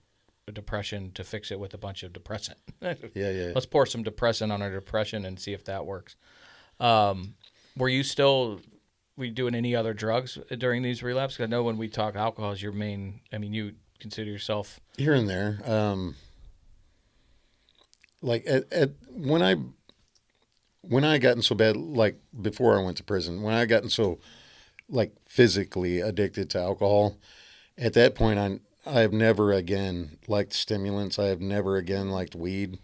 depression to fix it with a bunch of depressant. Yeah. Let's pour some depressant on our depression and see if that works. Were you doing any other drugs during these relapses? 'Cause I know when we talk alcohol is your main. I mean, you consider yourself here and there. Like when I gotten so bad, like before I went to prison, when I gotten so like physically addicted to alcohol, at that point I have never again liked stimulants. I have never again liked weed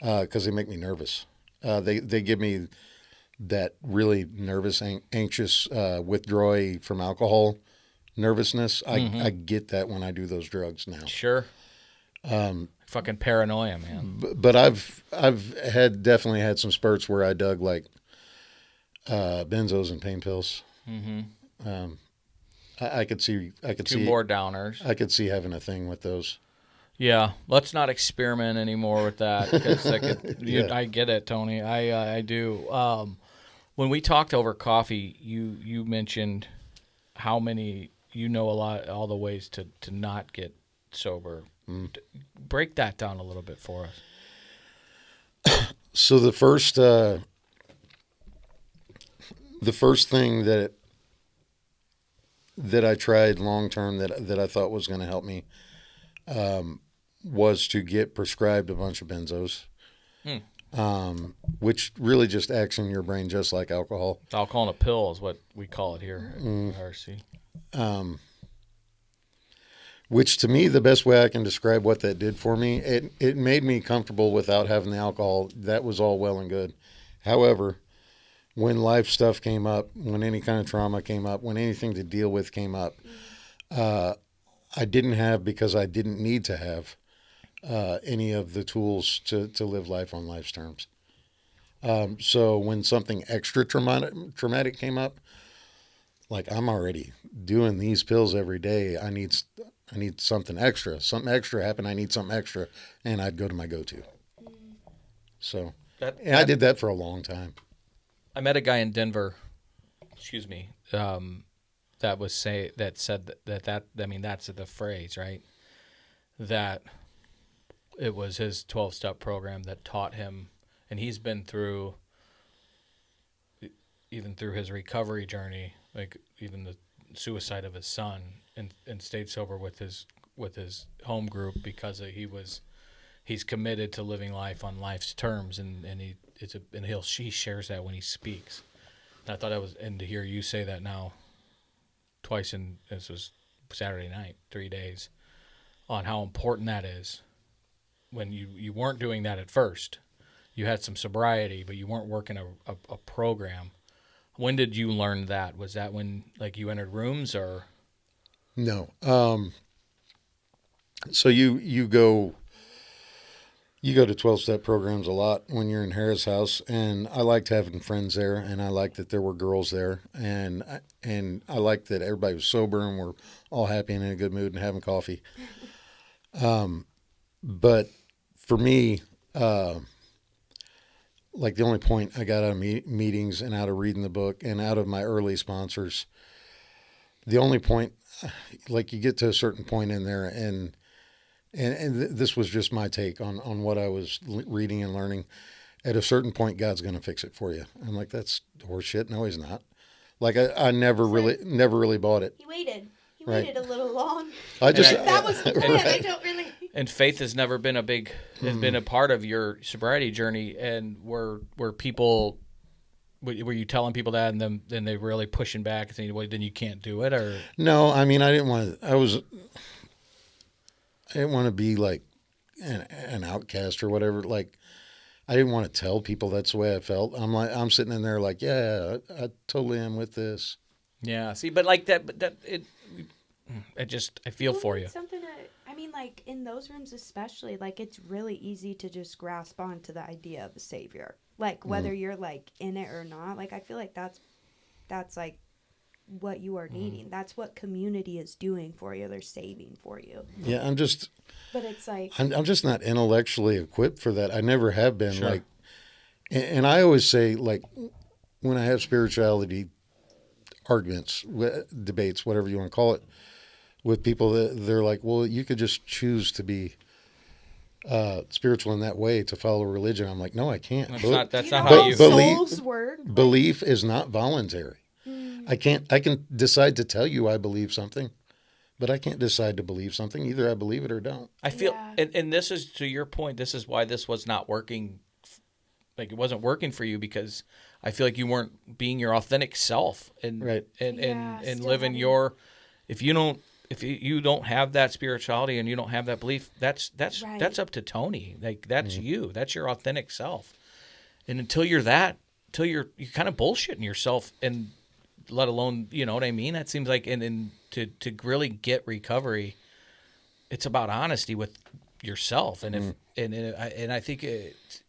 because they make me nervous. They give me that really nervous, anxious, withdrawal from alcohol nervousness. I get that when I do those drugs now. Sure. Fucking paranoia, man. But I've definitely had some spurts where I dug like benzos and pain pills. Mm-hmm. I could see more downers. I could see having a thing with those. Yeah, let's not experiment anymore with that because I get it, Tony. I do. When we talked over coffee, you mentioned how many all the ways to not get sober. Break that down a little bit for us. So the first thing that I tried long term that I thought was going to help me was to get prescribed a bunch of benzos, which really just acts in your brain just like alcohol. Alcohol in a pill is what we call it here at RC. Which to me, the best way I can describe what that did for me, it made me comfortable without having the alcohol. That was all well and good. However, when life stuff came up, when any kind of trauma came up, when anything to deal with came up, I didn't have, because I didn't need to have any of the tools to live life on life's terms. So when something extra traumatic came up, like I'm already doing these pills every day. I need something extra. Something extra happened. I need something extra, and I'd go to my go-to. So I did that for a long time. I met a guy in Denver. Excuse me. That said that. I mean, that's the phrase, right? That it was his 12-step program that taught him, and he's been through, even through his recovery journey, like even the suicide of his son, and stayed sober with his home group because he's committed to living life on life's terms, and he shares that when he speaks. And I thought and to hear you say that now, twice this was Saturday night, 3 days, on how important that is. When you weren't doing that at first, you had some sobriety, but you weren't working a program. When did you learn that? Was that when like you entered rooms or? No. So you go to 12-step programs a lot when you're in Harris House, and I liked having friends there, and I liked that there were girls there, and I liked that everybody was sober and we're all happy and in a good mood and having coffee. But for me, like the only point I got out of meetings and out of reading the book and out of my early sponsors, the only point, like you get to a certain point in there, and this was just my take on what I was reading and learning. At a certain point, God's going to fix it for you. I'm like, that's horseshit. No, he's not. Like I never really bought it. He waited. He Right. waited a little long. That was the plan. I don't really. And faith has never been has been a part of your sobriety journey. And were people, were you telling people that, and then they really pushing back and saying, well, then you can't do it, or? No, I mean, I didn't want to be like an outcast or whatever. Like, I didn't want to tell people that's the way I felt. I'm sitting in there like, yeah, I totally am with this. Yeah. See, but like that, I feel for you. It's something that, I mean, like, in those rooms especially, like, it's really easy to just grasp onto the idea of a savior. Like, whether you're, like, in it or not, like, I feel like that's like, what you are needing. That's what community is doing for you. They're saving for you. Yeah, But it's like... I'm just not intellectually equipped for that. I never have been. Sure. Like, and I always say, like, when I have spirituality arguments, debates, whatever you want to call it, with people, they're like, well, you could just choose to be spiritual in that way, to follow religion. I'm like, no, I can't. That's not how you... souls work? Belief is not voluntary. I can decide to tell you I believe something, but I can't decide to believe something. Either I believe it or don't. I feel, and this is, to your point, this is why this was not working. Like, it wasn't working for you, because I feel like you weren't being your authentic self and living your, if you don't have that spirituality and you don't have that belief, that's up to Tony. Like, that's you. That's your authentic self. And until you're you're kind of bullshitting yourself, and let alone, you know what I mean? That seems like, and to really get recovery, it's about honesty with yourself. And if I think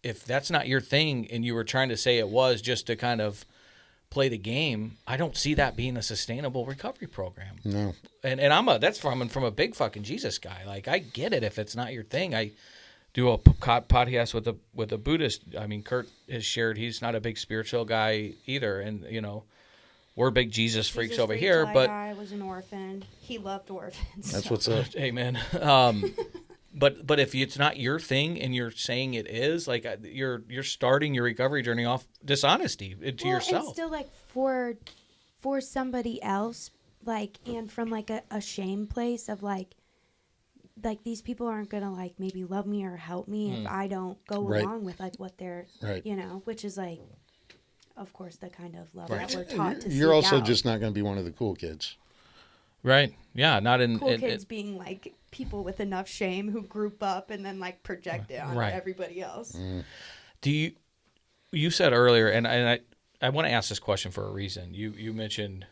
if that's not your thing, and you were trying to say it was just to kind of play the game, I don't see that being a sustainable recovery program. No. And that's from a big fucking Jesus guy. Like, I get it if it's not your thing. I do a podcast with a Buddhist. I mean, Kurt has shared he's not a big spiritual guy either, and you know, we're big Jesus freaks over here. But I was an orphan. He loved orphans. That's what's up. Amen. But if it's not your thing and you're saying it is, like, you're starting your recovery journey off dishonesty to yourself. And still, like, for somebody else, like, and from like a shame place of like these people aren't gonna like maybe love me or help me if I don't go along with like what they're you know, which is like, of course, the kind of love that we're taught to. You're also out. just not going to be one of the cool kids. Right. Yeah. Not in cool kids being like people with enough shame who group up and then like project it on everybody else. Do you said earlier, and I want to ask this question for a reason. You mentioned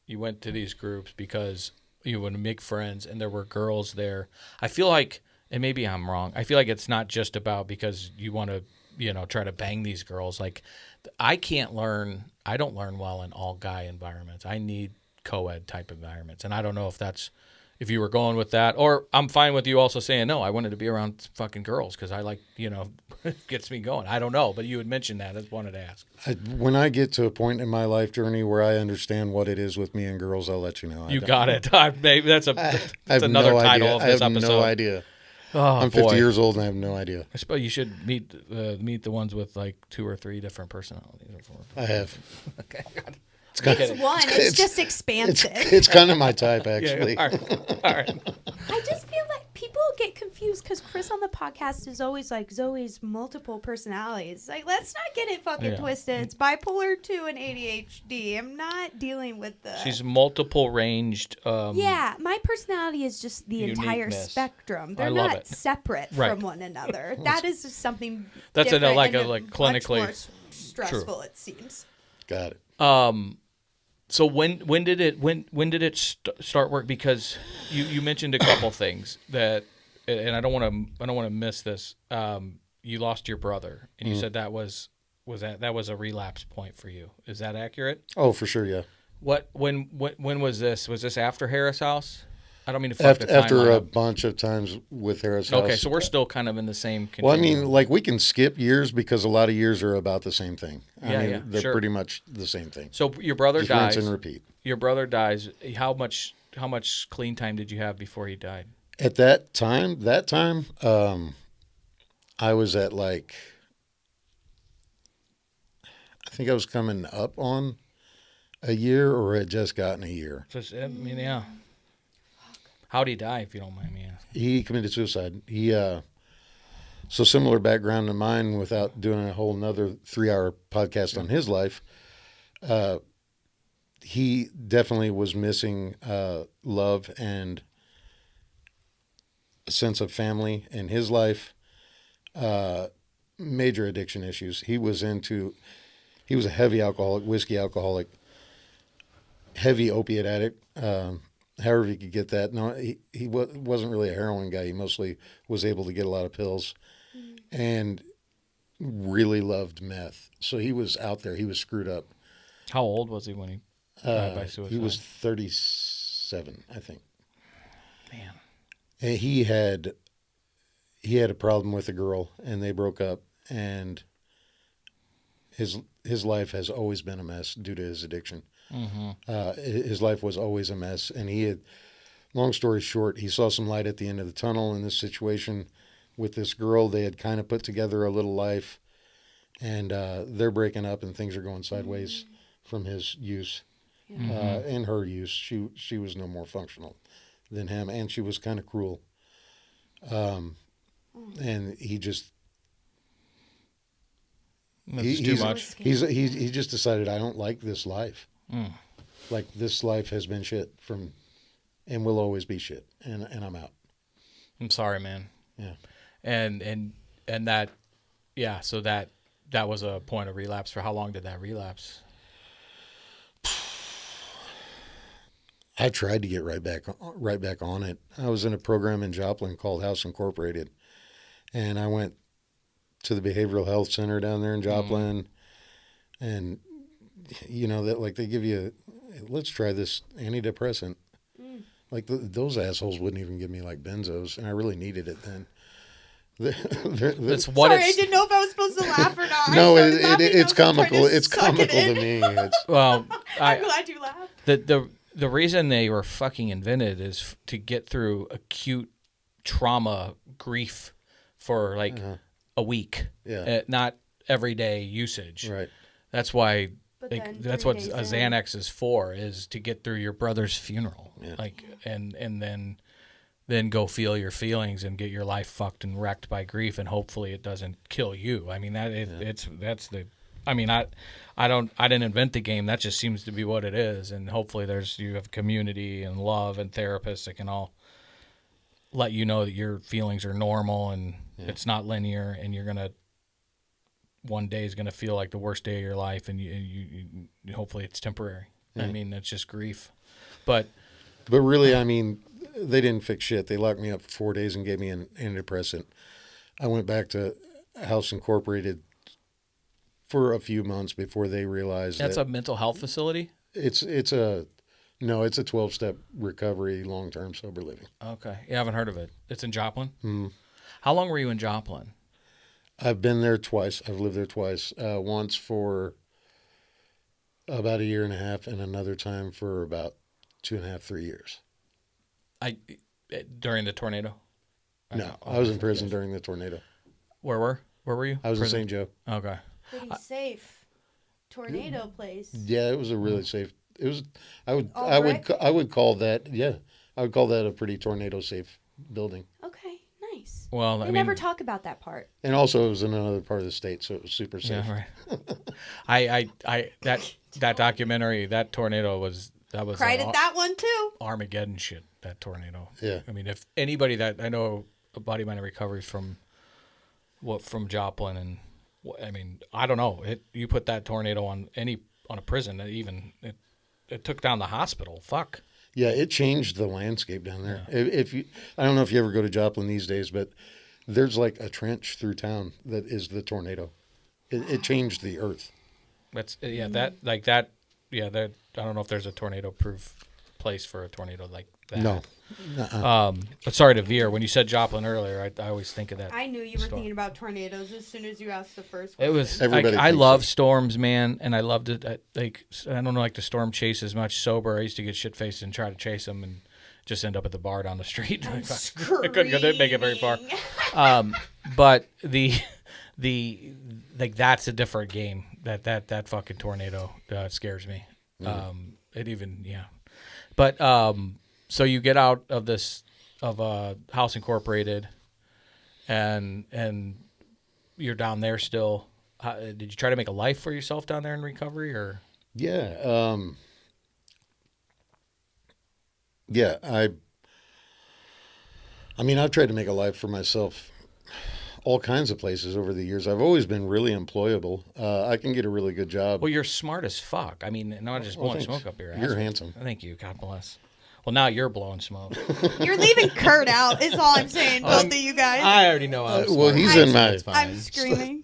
you went to these groups because you want to make friends, and there were girls there. I feel like, and maybe I'm wrong, I feel like it's not just about because you want to, you know, try to bang these girls. Like, I don't learn well in all guy environments. I need co-ed type environments. And I don't know if you were going with that, or I'm fine with you also saying, no, I wanted to be around fucking girls because I like, you know, it gets me going. I don't know, but you had mentioned that. I just wanted to ask. When I get to a point in my life journey where I understand what it is with me and girls, I'll let you know. You got it. Maybe that's another title of this episode. I have no idea. Oh, I'm 50 years old and I have no idea. I suppose you should meet the ones with like 2 or 3 different personalities. I have. Okay. It's just expansive. It's kind of my type, actually. Yeah, all right. I just feel like people get confused because Chris on the podcast is always like Zoe's multiple personalities. Like, let's not get it fucking twisted. It's bipolar 2 and ADHD. I'm not dealing with the... She's multiple ranged. Yeah, my personality is just the entire spectrum. They're not separate from one another. That is just something that's different like and clinically much more stressful, it seems. Got it. So when did it start work? Because you mentioned a couple things that, and I don't want to miss this. You lost your brother, and you said that was a relapse point for you. Is that accurate? Oh, for sure, yeah. When was this? Was this after Harris House? I don't mean to fuck the timeline after a up. bunch of times with Harris House. Okay, so we're still kind of in the same continuum. Well, I mean, like, we can skip years because a lot of years are about the same thing. They're pretty much the same thing. So your brother Just dies. rinse and repeat. Your brother dies. How much clean time did you have before he died? At that time, I was at like, I think I was coming up on a year, or had just gotten a year. I mean, yeah. How'd he die, if you don't mind me asking? He committed suicide. So similar background to mine, without doing a whole nother 3-hour podcast on his life. He definitely was missing love and a sense of family in his life. Major addiction issues. He was a heavy alcoholic, whiskey alcoholic, heavy opiate addict. however he could get that. No, he wasn't really a heroin guy. He mostly was able to get a lot of pills, and really loved meth. So he was out there. He was screwed up. How old was he when he died by suicide? He was 37, I think. Man. And he had a problem with a girl, and they broke up, and his life has always been a mess due to his addiction. His life was always a mess, and he had, long story short, he saw some light at the end of the tunnel in this situation with this girl. They had kind of put together a little life, and they're breaking up, and things are going sideways from his use and her use. She was no more functional than him, and she was kind of cruel. And he just too much. He just decided, I don't like this life. Like, this life has been shit and will always be shit, and I'm out. I'm sorry, man. Yeah. And that, yeah. So that was a point of relapse. For how long did that relapse? I tried to get right back on it. I was in a program in Joplin called House Incorporated, and I went to the behavioral health center down there in Joplin, and that, like, they give you, let's try this antidepressant. Like, those assholes wouldn't even give me like benzos, and I really needed it then. That's what. Sorry, I didn't know if I was supposed to laugh or not. No, it's comical. It's comical to me. Well, I'm glad you laughed. The reason they were fucking invented is to get through acute trauma grief for like a week. Yeah. Not everyday usage. Right. That's why. Then That's 3 what a days in. Xanax is for, is to get through your brother's funeral. Yeah. Like, and then go feel your feelings and get your life fucked and wrecked by grief, and hopefully it doesn't kill you. I mean, that's the. I mean, I didn't invent the game. That just seems to be what it is, and hopefully you have community and love and therapists that can all let you know that your feelings are normal and it's not linear, and you're gonna. One day is going to feel like the worst day of your life, and you hopefully it's temporary. I mean, it's just grief. But really, I mean, they didn't fix shit. They locked me up for 4 days and gave me an antidepressant. I went back to House Incorporated for a few months before they realized that's a mental health facility? It's a 12-step recovery, long-term sober living. Okay. You haven't heard of it. It's in Joplin? Mm. How long were you in Joplin? I've been there twice. I've lived there twice. Once for about 1.5 years, and another time for about 2.5, 3 years. During the tornado? No, I was in prison during the tornado. Where were you? I was Prison? in St. Joe. Okay. Pretty safe. Tornado place. Yeah, it was a really safe. It was. All I brick? would call that. Yeah, I would call that a pretty tornado safe building. Okay, nice. Well, They I mean, never talk about that part. And also, it was in another part of the state, so it was super safe. yeah, right. That documentary, that tornado was Cried at that one too. Armageddon shit. That tornado. Yeah. I mean, if anybody that I know, a buddy of mine recovers from Joplin, and I mean, I don't know. You put that tornado on a prison, it took down the hospital. Fuck. Yeah, it changed the landscape down there. Yeah. I don't know if you ever go to Joplin these days, but there's like a trench through town that is the tornado. It changed the earth. That's that. Yeah, I don't know if there's a tornado-proof place for a tornado like that. No. But sorry to veer. When you said Joplin earlier, I always think of that. I knew you were storm. thinking about tornadoes as soon as you asked the first question. It was. Everybody I thinks love so. storms, man, and I loved it. I don't like to storm chase as much sober. I used to get shit faced and try to chase them and just end up at the bar down the street. I couldn't make it very far. But that's a different game. That fucking tornado scares me. But so you get out of this House Incorporated, and you're down there still. Did you try to make a life for yourself down there in recovery, or? Yeah. I mean, I've tried to make a life for myself all kinds of places over the years. I've always been really employable. I can get a really good job. Well, you're smart as fuck. I mean, not just blowing thanks. smoke up your ass. You're handsome. Thank you. God bless. Well, now you're blowing smoke. You're leaving Kurt out. Is all I'm saying. Both of you guys. I already know I'm well, smart. he's in my. It's fine. I'm screaming.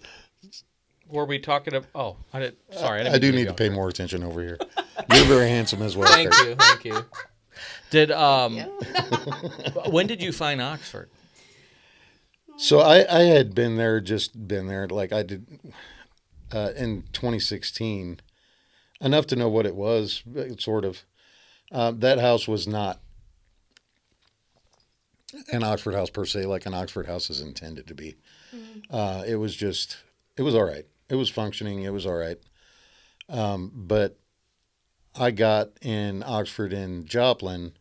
Were we talking about? Oh, I did. Sorry, I do need to pay more attention over here. You're very handsome as well. Thank Kurt. you. Thank you. Did when did you find Oxford? So I had been there, like I did in 2016, enough to know what it was, sort of. That house was not an Oxford house per se, like an Oxford house is intended to be. It was all right. It was functioning. It was all right. But I got in Oxford in Joplin,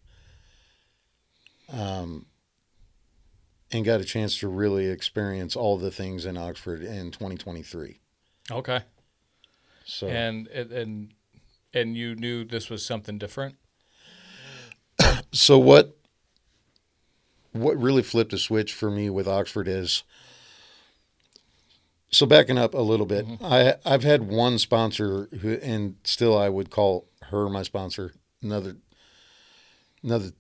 and got a chance to really experience all the things in Oxford in 2023. Okay. So And you knew this was something different? So what really flipped a switch for me with Oxford is, so backing up a little bit, I've had one sponsor who, and still I would call her my sponsor. Another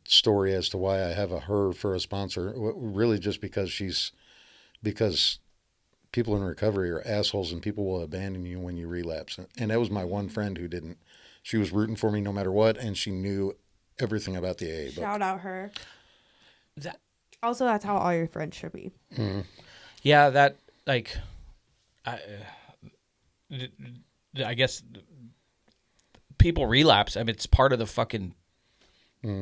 story as to why I have a her for a sponsor, really just because people in recovery are assholes and people will abandon you when you relapse. And that was my one friend who didn't. She was rooting for me no matter what, and she knew everything about the AA book. Shout out her. That, Also, that's how all your friends should be. yeah, that like, I guess people relapse. I mean, it's part of the fucking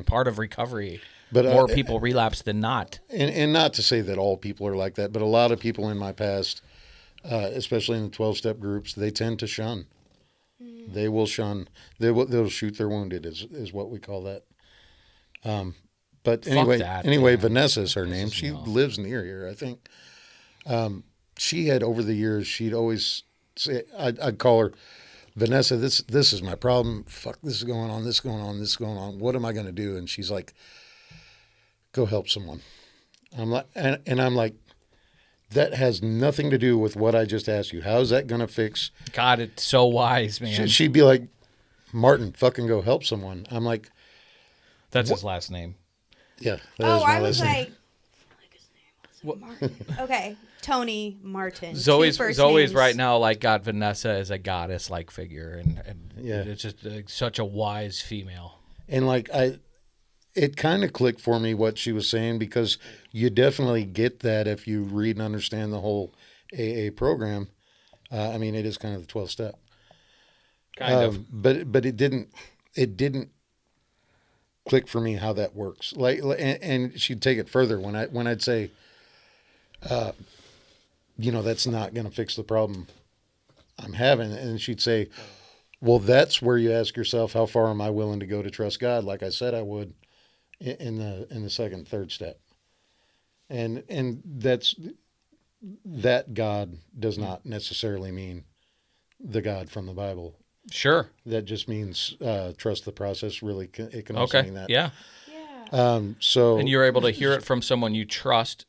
part of recovery. But more people relapse than not. And not to say that all people are like that, but a lot of people in my past, especially in the 12-step groups, they tend to shun. They will shun. They'll shoot their wounded is what we call that. But anyway, Vanessa is her name. She lives near here, I think. She had, over the years, she'd always say, I'd call her, Vanessa, this is my problem. Fuck, this is going on, this is going on, this is going on. What am I going to do? And she's like, go help someone. I'm like, and I'm like, that has nothing to do with what I just asked you. How's that going to fix? God, it's so wise, man. She'd be like, Martin, fucking go help someone. I'm like, that's his last name. Yeah. I was like, Martin. Okay, Tony Martin. Zoe's names. right now like got Vanessa as a goddess-like figure, and yeah, it's just such a wise female. And like it kind of clicked for me what she was saying, because you definitely get that if you read and understand the whole AA program. I mean, it is kind of the 12-step. Kind of. But it didn't click for me how that works. And she'd take it further when I'd say, that's not going to fix the problem I'm having. And she'd say, well, that's where you ask yourself, how far am I willing to go to trust God? Like I said, I would in the second, third step. And that God does not necessarily mean the God from the Bible. Sure. That just means trust the process. Really, it can also mean that. Yeah. So. And you're able to hear it from someone you trust.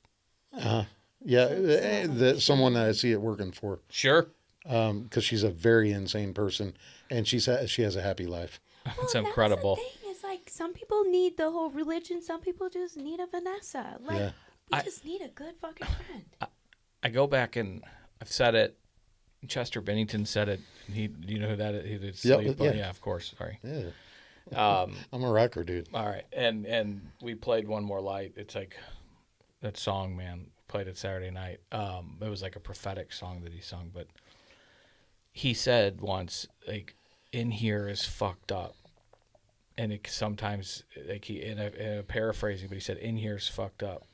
Yeah, someone that I see it working for. Sure. Because she's a very insane person, and she has a happy life. It's incredible. That's the thing, is like some people need the whole religion. Some people just need a Vanessa. Like we just need a good fucking friend. I go back and I've said it. Chester Bennington said it. You know who that is? He did sleep. Yeah, of course. Sorry. Yeah. I'm a rocker, dude. All right, and we played One More Light. It's like that song, man. Played it Saturday night. It was like a prophetic song that he sung, but he said once, like, in here is fucked up, and it sometimes, like, he in a paraphrasing, but he said, in here is fucked up,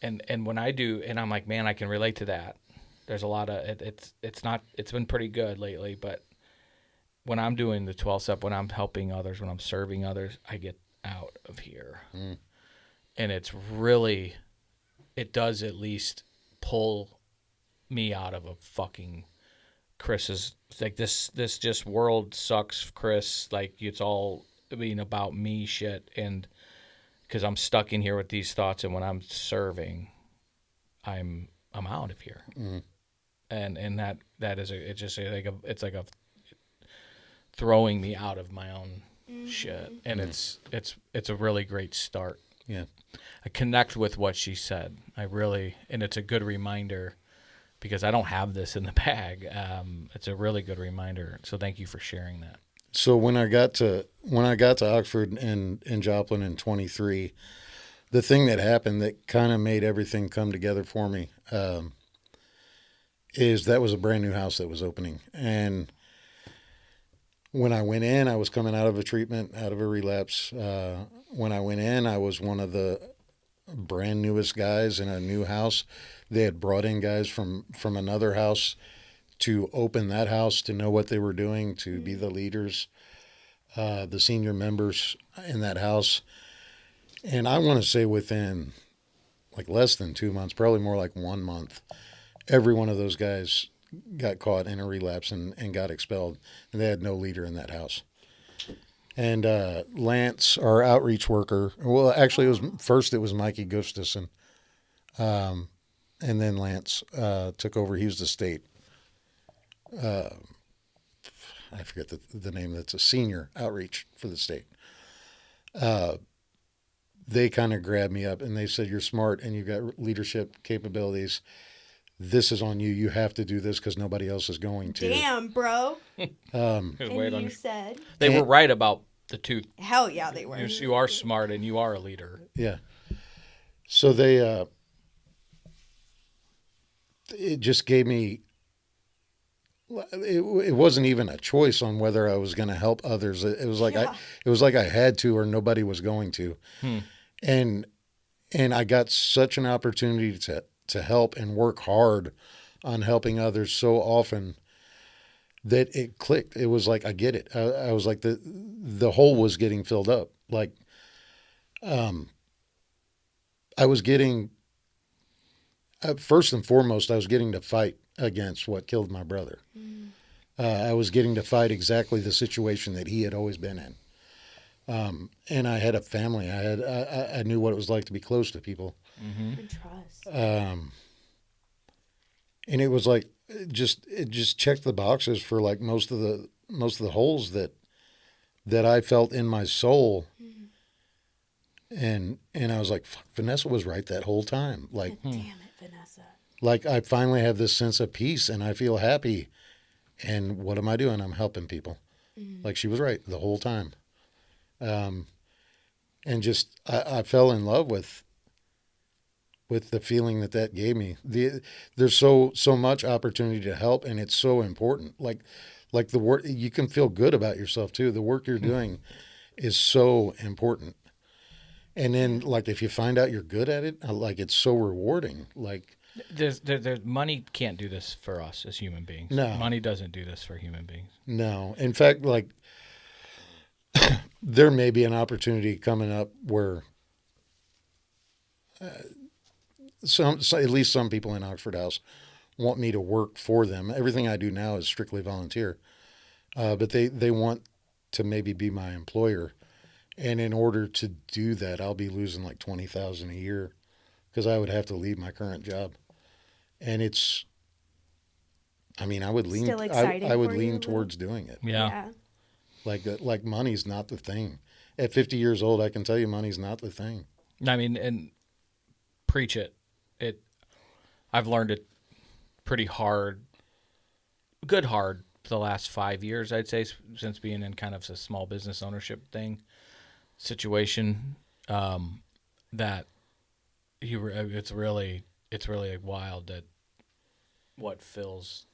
and when I do, and I'm like, man, I can relate to that. There's a lot of it's been pretty good lately, but when I'm doing the 12-step, when I'm helping others, when I'm serving others, I get out of here, and it's really. It does at least pull me out of a fucking Chris's, like this just world sucks, Chris. Like it's all about me shit, and because I'm stuck in here with these thoughts, and when I'm serving, I'm out of here, and that is it's like a throwing me out of my own shit, and it's a really great start. Yeah. I connect with what she said. And it's a good reminder because I don't have this in the bag. It's a really good reminder. So thank you for sharing that. So when I got to Oxford and Joplin in 23, the thing that happened that kind of made everything come together for me is that was a brand new house that was opening. And when I went in, I was coming out of a treatment, out of a relapse. When I went in, I was one of the brand newest guys in a new house. They had brought in guys from another house to open that house, to know what they were doing, to be the leaders, the senior members in that house. And I want to say within like less than 2 months, probably more like 1 month, every one of those guys got caught in a relapse and got expelled. And they had no leader in that house. And Lance, our outreach worker, well, actually, it was Mikey Gustafson. And then Lance took over. He was the state. I forget the name. That's a senior outreach for the state. They kind of grabbed me up and they said, "You're smart and you've got leadership capabilities. This is on you. You have to do this because nobody else is going to." Damn, bro. And you said They were right about the two. Hell yeah, they were. You are smart and you are a leader. Yeah. So they, it just gave me, it wasn't even a choice on whether I was going to help others. It was like I had to, or nobody was going to. And I got such an opportunity to help and work hard on helping others so often that it clicked. It was like, I get it. I was like, the hole was getting filled up. Like, I was getting, first and foremost, I was getting to fight against what killed my brother. I was getting to fight exactly the situation that he had always been in. And I had a family. I knew what it was like to be close to people. And trust. And it was like, it just checked the boxes for like most of the holes that I felt in my soul. And I was like, fuck, Vanessa was right that whole time. Like, damn it, Vanessa. Like, I finally have this sense of peace and I feel happy. And what am I doing? I'm helping people. Like, she was right the whole time. And just, I fell in love with the feeling that gave me. There's so much opportunity to help, and it's so important. Like the work, you can feel good about yourself too. The work you're doing is so important. And then, like, if you find out you're good at it, like, it's so rewarding. Like, there's money can't do this for us as human beings. No. Money doesn't do this for human beings. No. In fact, like, there may be an opportunity coming up where so at least some people in Oxford House want me to work for them. Everything I do now is strictly volunteer. But they want to maybe be my employer. And in order to do that, I'll be losing like $20,000 a year because I would have to leave my current job. And it's, I mean, I would lean, Still exciting I would for lean you, towards doing it. Yeah. Like money's not the thing. At 50 years old, I can tell you money's not the thing. I mean, and preach it. I've learned it pretty hard, good hard for the last 5 years, I'd say, since being in kind of a small business ownership situation, that it's really wild that what fills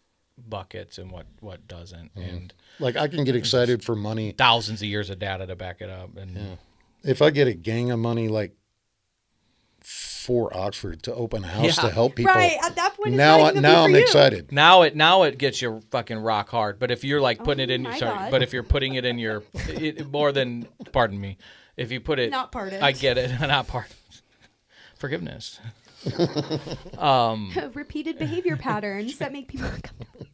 buckets and what doesn't. And like, I can get excited for money. Thousands of years of data to back it up. And if I get a gang of money, like, for Oxford to open a house to help people. Right, at that point, now I'm you. excited. Now it gets you fucking rock hard. But if you're like putting it in, God. but if you're putting it in your more than, pardon me, if you put it, Not pardoned. I get it, not pardon, forgiveness. Repeated behavior patterns that make people uncomfortable.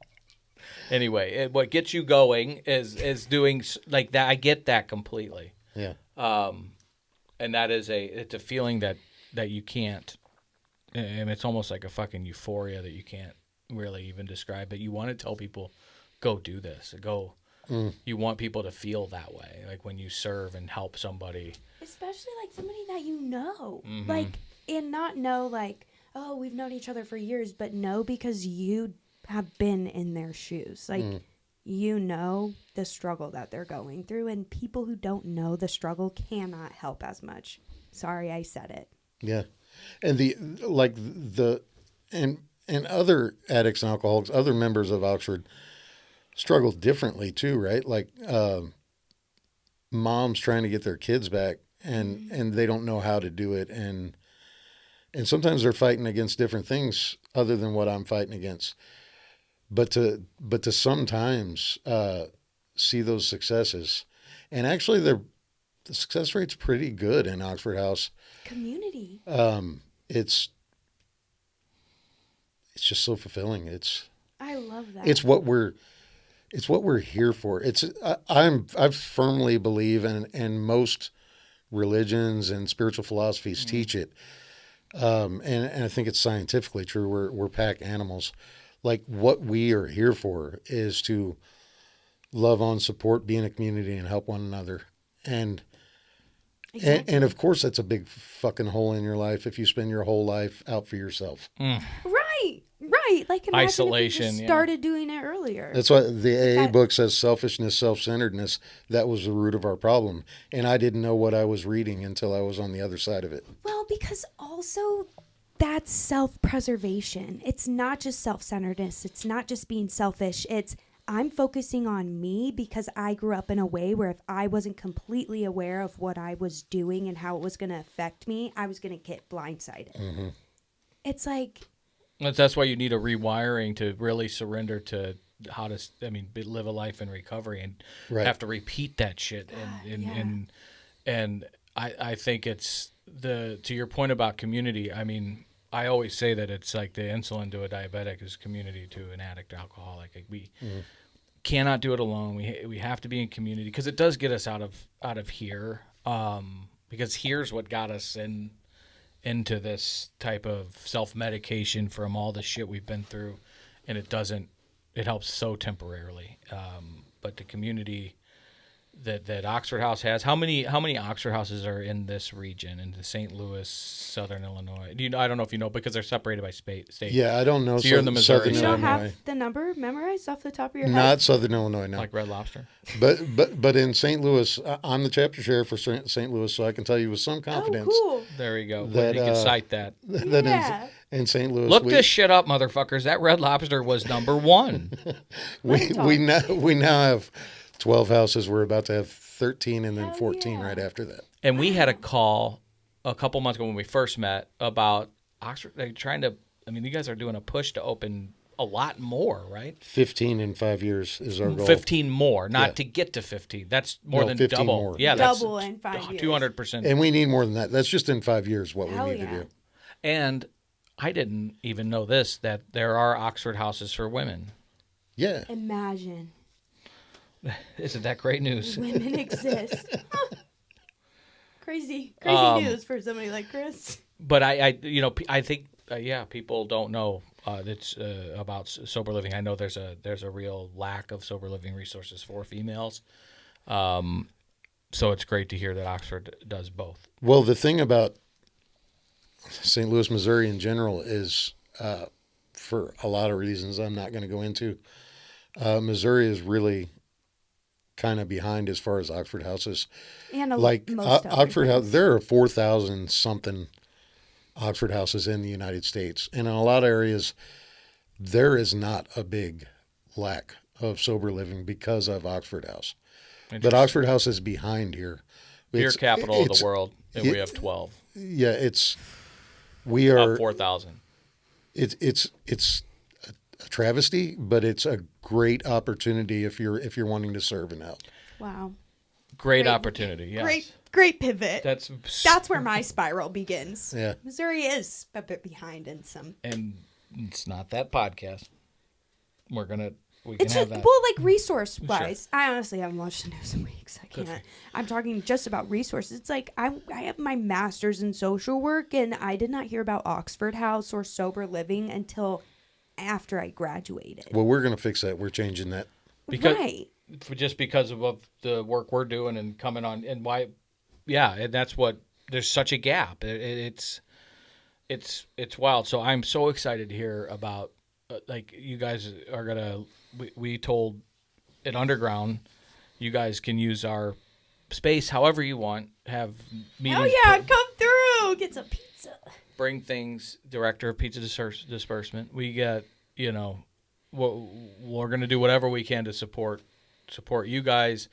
Anyway, what gets you going is doing like that. I get that completely. Yeah. And that is it's a feeling that you can't, and it's almost like a fucking euphoria that you can't really even describe. But you want to tell people, go do this, go You want people to feel that way, like when you serve and help somebody. Especially like somebody that you know, like, and not know like, oh, we've known each other for years, but know because you have been in their shoes, like. You know the struggle that they're going through, and people who don't know the struggle cannot help as much. Sorry, I said it. Yeah. And and other addicts and alcoholics, other members of Oxford struggle differently too, right? Like moms trying to get their kids back and they don't know how to do it. And sometimes they're fighting against different things other than what I'm fighting against. But to sometimes see those successes, and actually the success rate's pretty good in Oxford House. Community. It's just so fulfilling. I love that. It's what we're here for. I firmly believe, and most religions and spiritual philosophies teach it, and I think it's scientifically true. We're pack animals. Like what we are here for is to love on, support, be in a community, and help one another. And of course, that's a big fucking hole in your life if you spend your whole life out for yourself. Right. Like imagine Isolation. If you just started doing it earlier. That's why the AA book says selfishness, self-centeredness. That was the root of our problem, and I didn't know what I was reading until I was on the other side of it. Well, because also. That's self-preservation. It's not just self-centeredness. It's not just being selfish. It's I'm focusing on me because I grew up in a way where if I wasn't completely aware of what I was doing and how it was going to affect me, I was going to get blindsided. It's like... That's why you need a rewiring to really surrender to how to, live a life in recovery and have to repeat that shit. And I think it's to your point about community. I always say that it's like the insulin to a diabetic is community to an addict or alcoholic. Like we cannot do it alone. We have to be in community because it does get us out of here. Because here's what got us into this type of self-medication from all the shit we've been through, and it helps so temporarily. But the community that Oxford House has, how many Oxford Houses are in this region, in the St. Louis, Southern Illinois? I don't know if you know because they're separated by state. Yeah, I don't know. So you're in the Missouri. You don't Illinois. have the number memorized off the top of your head? Not Southern Illinois, no. Like Red Lobster? But in St. Louis, I'm the chapter chair for St. Louis, so I can tell you with some confidence. Oh, cool. There you go. That, you can cite that. In St. Louis, look this shit up, motherfuckers. That Red Lobster was number 1. we now have 12 houses. We're about to have 13 and then 14 right after that. And we had a call a couple months ago when we first met about Oxford. They're trying to, you guys are doing a push to open a lot more, right? 15 in 5 years is our goal. 15 more, not to get to 15. That's more than 15 double. more. Yeah, double in 5 years. 200%. And we need more than that. That's just in 5 years what we need to do. And I didn't even know this, that there are Oxford Houses for women. Yeah. Imagine. Isn't that great news? Women exist. Crazy news for somebody like Chris. But I think people don't know that's about sober living. I know there's a real lack of sober living resources for females. So it's great to hear that Oxford does both. Well, the thing about St. Louis, Missouri in general is, for a lot of reasons I'm not going to go into, Missouri is really kind of behind as far as Oxford houses. And Oxford House, there are 4,000 something Oxford houses in the United States, and in a lot of areas there is not a big lack of sober living because of Oxford House. But Oxford House is behind here. Beer capital of the world, and we have 12. Yeah, we are 4,000. It's a travesty, but it's a great opportunity if you're wanting to serve and help. Wow. Great opportunity. Yes. Great pivot. That's where my spiral begins. Yeah. Missouri is a bit behind in some. And it's not that podcast. We can have that. Well, like resource wise, Sure. I honestly haven't watched the news in weeks. I can't. I'm talking just about resources. It's like I have my master's in social work, and I did not hear about Oxford House or sober living until after I graduated. Well, we're going to fix that. We're changing that. Because just because of the work we're doing and coming on, and why, yeah, and that's what, there's such a gap. It's wild. So I'm so excited to hear about, like, you guys are gonna. We told at Underground, you guys can use our space however you want. Have meetings. Oh yeah, come through, get some pizza. Bring things. Director of Pizza Disbursement. We get, we're gonna do whatever we can to support you guys.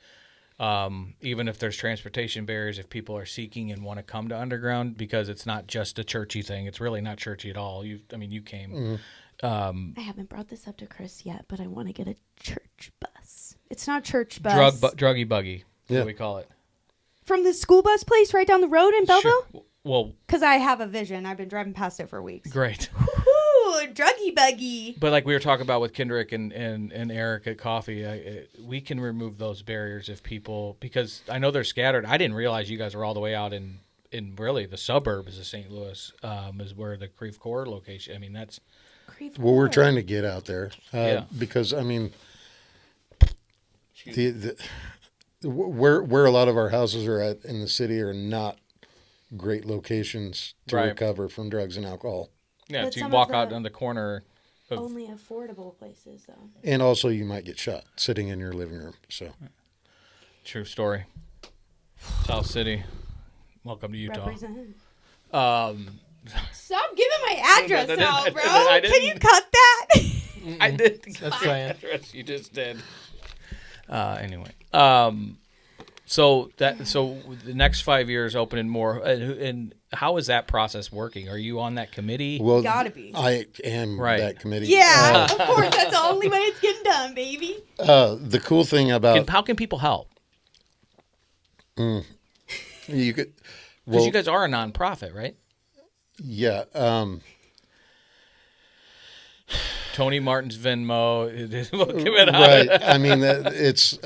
Even if there's transportation barriers, if people are seeking and want to come to Underground, because it's not just a churchy thing. It's really not churchy at all. You came. I haven't brought this up to Chris yet, but I want to get a church bus. It's not church bus. Druggy buggy. That's Yeah. what we call it. From the school bus place right down the road in Belleville? Sure. Well, Because I have a vision. I've been driving past it for weeks. great. Woohoo! Druggy buggy. But like we were talking about with Kendrick and Eric at Coffee, we can remove those barriers if people, because I know they're scattered. I didn't realize you guys were all the way out in really the suburbs of St. Louis, is where the Creve Coeur location. I mean, that's. Well, we're trying to get out there because where a lot of our houses are at in the city are not great locations to Right. recover from drugs and alcohol. Yeah, But so you some walk of out the on the corner. only affordable places, though. And also, you might get shot sitting in your living room. So, True story. South City. Welcome to Utah. Represent. Stop giving my address out, bro. Can you cut that? I did. That's fine. You just did. Anyway. So the next 5 years opening more, and how is that process working? Are you on that committee? well, Gotta be. I am Right. that committee. Yeah, of course. That's the only way it's getting done, baby. The cool thing about How can people help? you could, Because you guys are a nonprofit, right? yeah. Tony Martin's Venmo. We'll give it out. Right. I mean, it's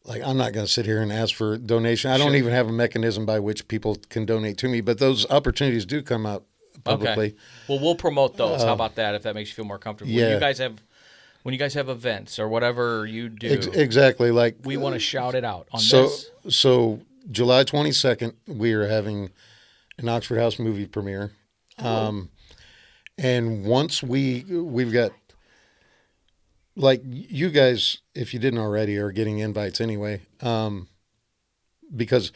like, I'm not going to sit here and ask for donation. I don't even have a mechanism by which people can donate to me, but those opportunities do come up publicly. Okay. Well, we'll promote those. How about that? If that makes you feel more comfortable. Yeah. When you guys have events or whatever you do, Exactly. Like, we want to shout it out on so, this. so July 22nd, we are having an Oxford House movie premiere. And once we've got, like, you guys, if you didn't already, are getting invites anyway. Because,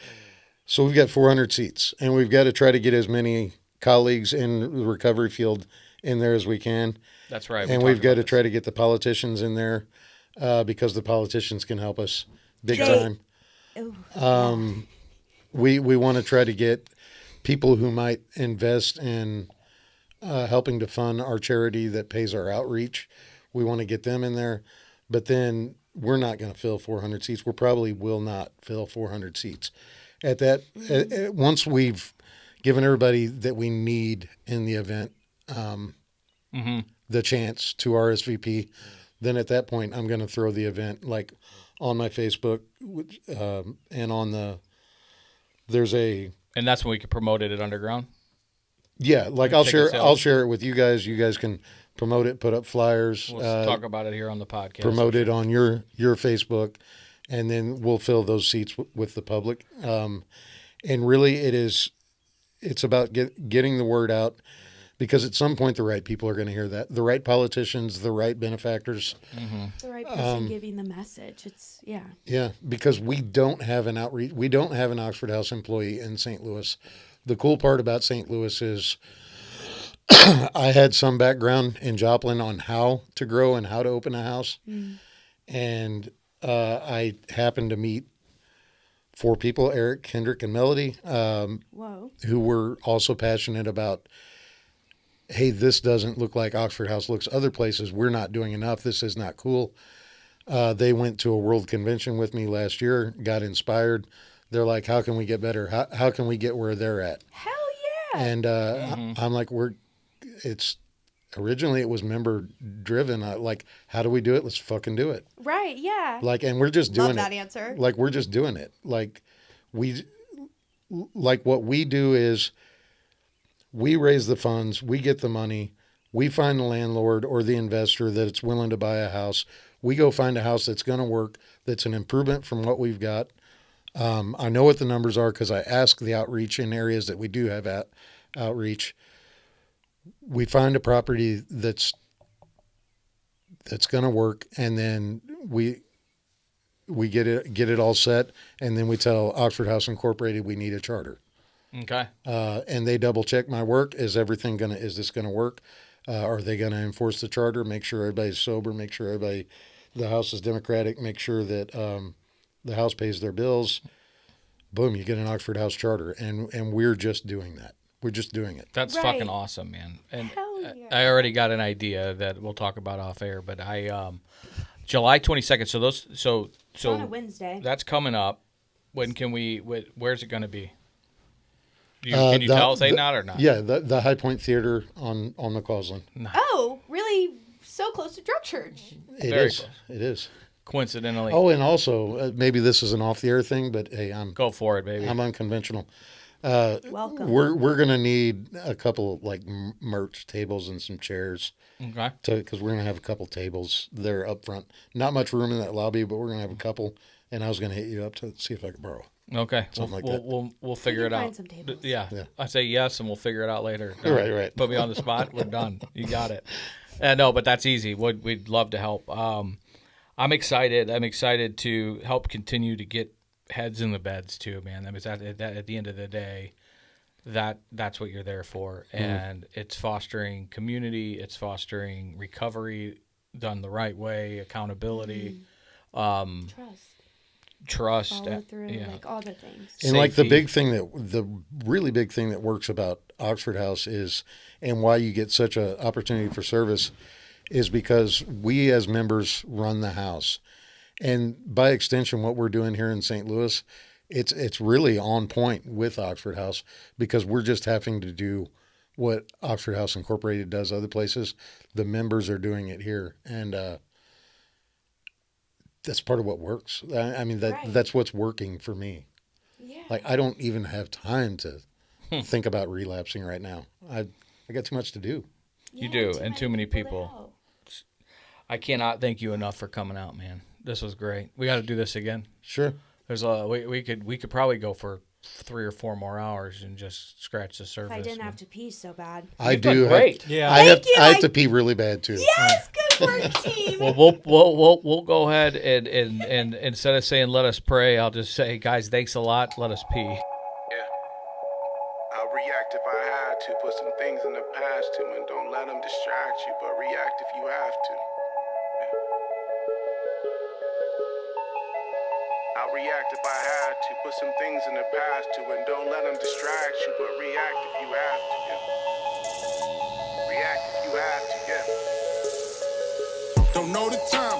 so we've got 400 seats, and we've got to try to get as many colleagues in the recovery field in there as we can. That's right. And we've got to try to get the politicians in there, because the politicians can help us big time. Ooh. We want to try to get people who might invest in helping to fund our charity that pays our outreach. We want to get them in there, but then we're not going to fill 400 seats. We probably will not fill 400 seats. At that, once we've given everybody that we need in the event the chance to RSVP, then at that point I'm going to throw the event like on my Facebook and on the. There's a. And that's when we can promote it at Underground. Yeah, like I'll ticket sales. share it with you guys. You guys can promote it, put up flyers, We'll talk about it here on the podcast. promote it on your Facebook, and then we'll fill those seats with the public. And really, it's about getting the word out, because at some point the right people are going to hear that. The right politicians, the right benefactors. The right person giving the message. Yeah, because we don't have an outreach. We don't have an Oxford House employee in St. Louis. The cool part about St. Louis is I had some background in Joplin on how to grow and how to open a house. And I happened to meet 4 people, Eric, Kendrick, and Melody, who were also passionate about, hey, this doesn't look like Oxford House looks other places. We're not doing enough. This is not cool. They went to a world convention with me last year, got inspired. They're like, how can we get better? How can we get where they're at? Hell yeah. And I'm like, originally it was member driven. Like, how do we do it? Let's fucking do it. Right, yeah. Like, and we're just doing Love that it. answer. Like, we're just doing it. Like, what we do is we raise the funds, we get the money, We find the landlord or the investor that's willing to buy a house. We go find a house that's going to work, that's an improvement from what we've got. I know what the numbers are because I ask the outreach in areas that we do have outreach. We find a property that's going to work, and then we get it all set, and then we tell Oxford House Incorporated we need a charter. Okay. And they double check my work. Is this gonna work? Are they gonna enforce the charter? Make sure everybody's sober. Make sure the house is democratic. Make sure that the house pays their bills. Boom, you get an Oxford House charter, and we're just doing that. We're just doing it. That's Right. fucking awesome, man. And Hell yeah. I already got an idea that we'll talk about off air, but July 22nd. So On a Wednesday. that's coming up. When can we? Where's it going to be? Can you tell us not or not? Yeah, the High Point Theater on McCausland. Oh, really? So close to Drug Church. Very close. It is. Coincidentally. Oh, and also maybe this is an off the air thing, but hey, Go for it, baby. I'm unconventional. Welcome. We're gonna need a couple like merch tables and some chairs. Okay. Because we're gonna have a couple tables there up front. Not much room in that lobby, but we're gonna have a couple. And I was gonna hit you up to see if I could borrow. Okay. Something like we'll, that. We'll figure it can out. find some tables. Yeah. Yeah. I say yes, and we'll figure it out later. Right. Put me on the spot. We're done. You got it. No, but that's easy. We'd love to help. I'm excited. I'm excited to help continue to get heads in the beds too, man. I mean, at the end of the day, that's what you're there for, and it's fostering community. It's fostering recovery done the right way, accountability, trust, Follow through, like all the things. And like the really big thing that works about Oxford House is, and why you get such an opportunity for service, is because we as members run the house, and by extension, what we're doing here in St. Louis, it's really on point with Oxford House because we're just having to do what Oxford House Incorporated does other places. The members are doing it here, and that's part of what works. I mean, that's what's working for me. Yeah. Like, I don't even have time to think about relapsing right now. I got too much to do. You do, and too many people. I cannot thank you enough for coming out, man. This was great. We got to do this again. Sure. There's we could probably go for 3 or 4 more hours and just scratch the surface. If I didn't have to pee so bad. I do. Great. Yeah. I have to pee really bad too. Yes, good work, team. Well, we'll go ahead and instead of saying let us pray, I'll just say, guys, thanks a lot. Let us pee. Yeah. I'll react if I had to. Put some things in the past too, and don't let them distract you, but react if you have to. I'll react if I had to. Put some things in the past too, and don't let them distract you, but react if you have to. Yeah. React if you have to. Yeah. Don't know the time.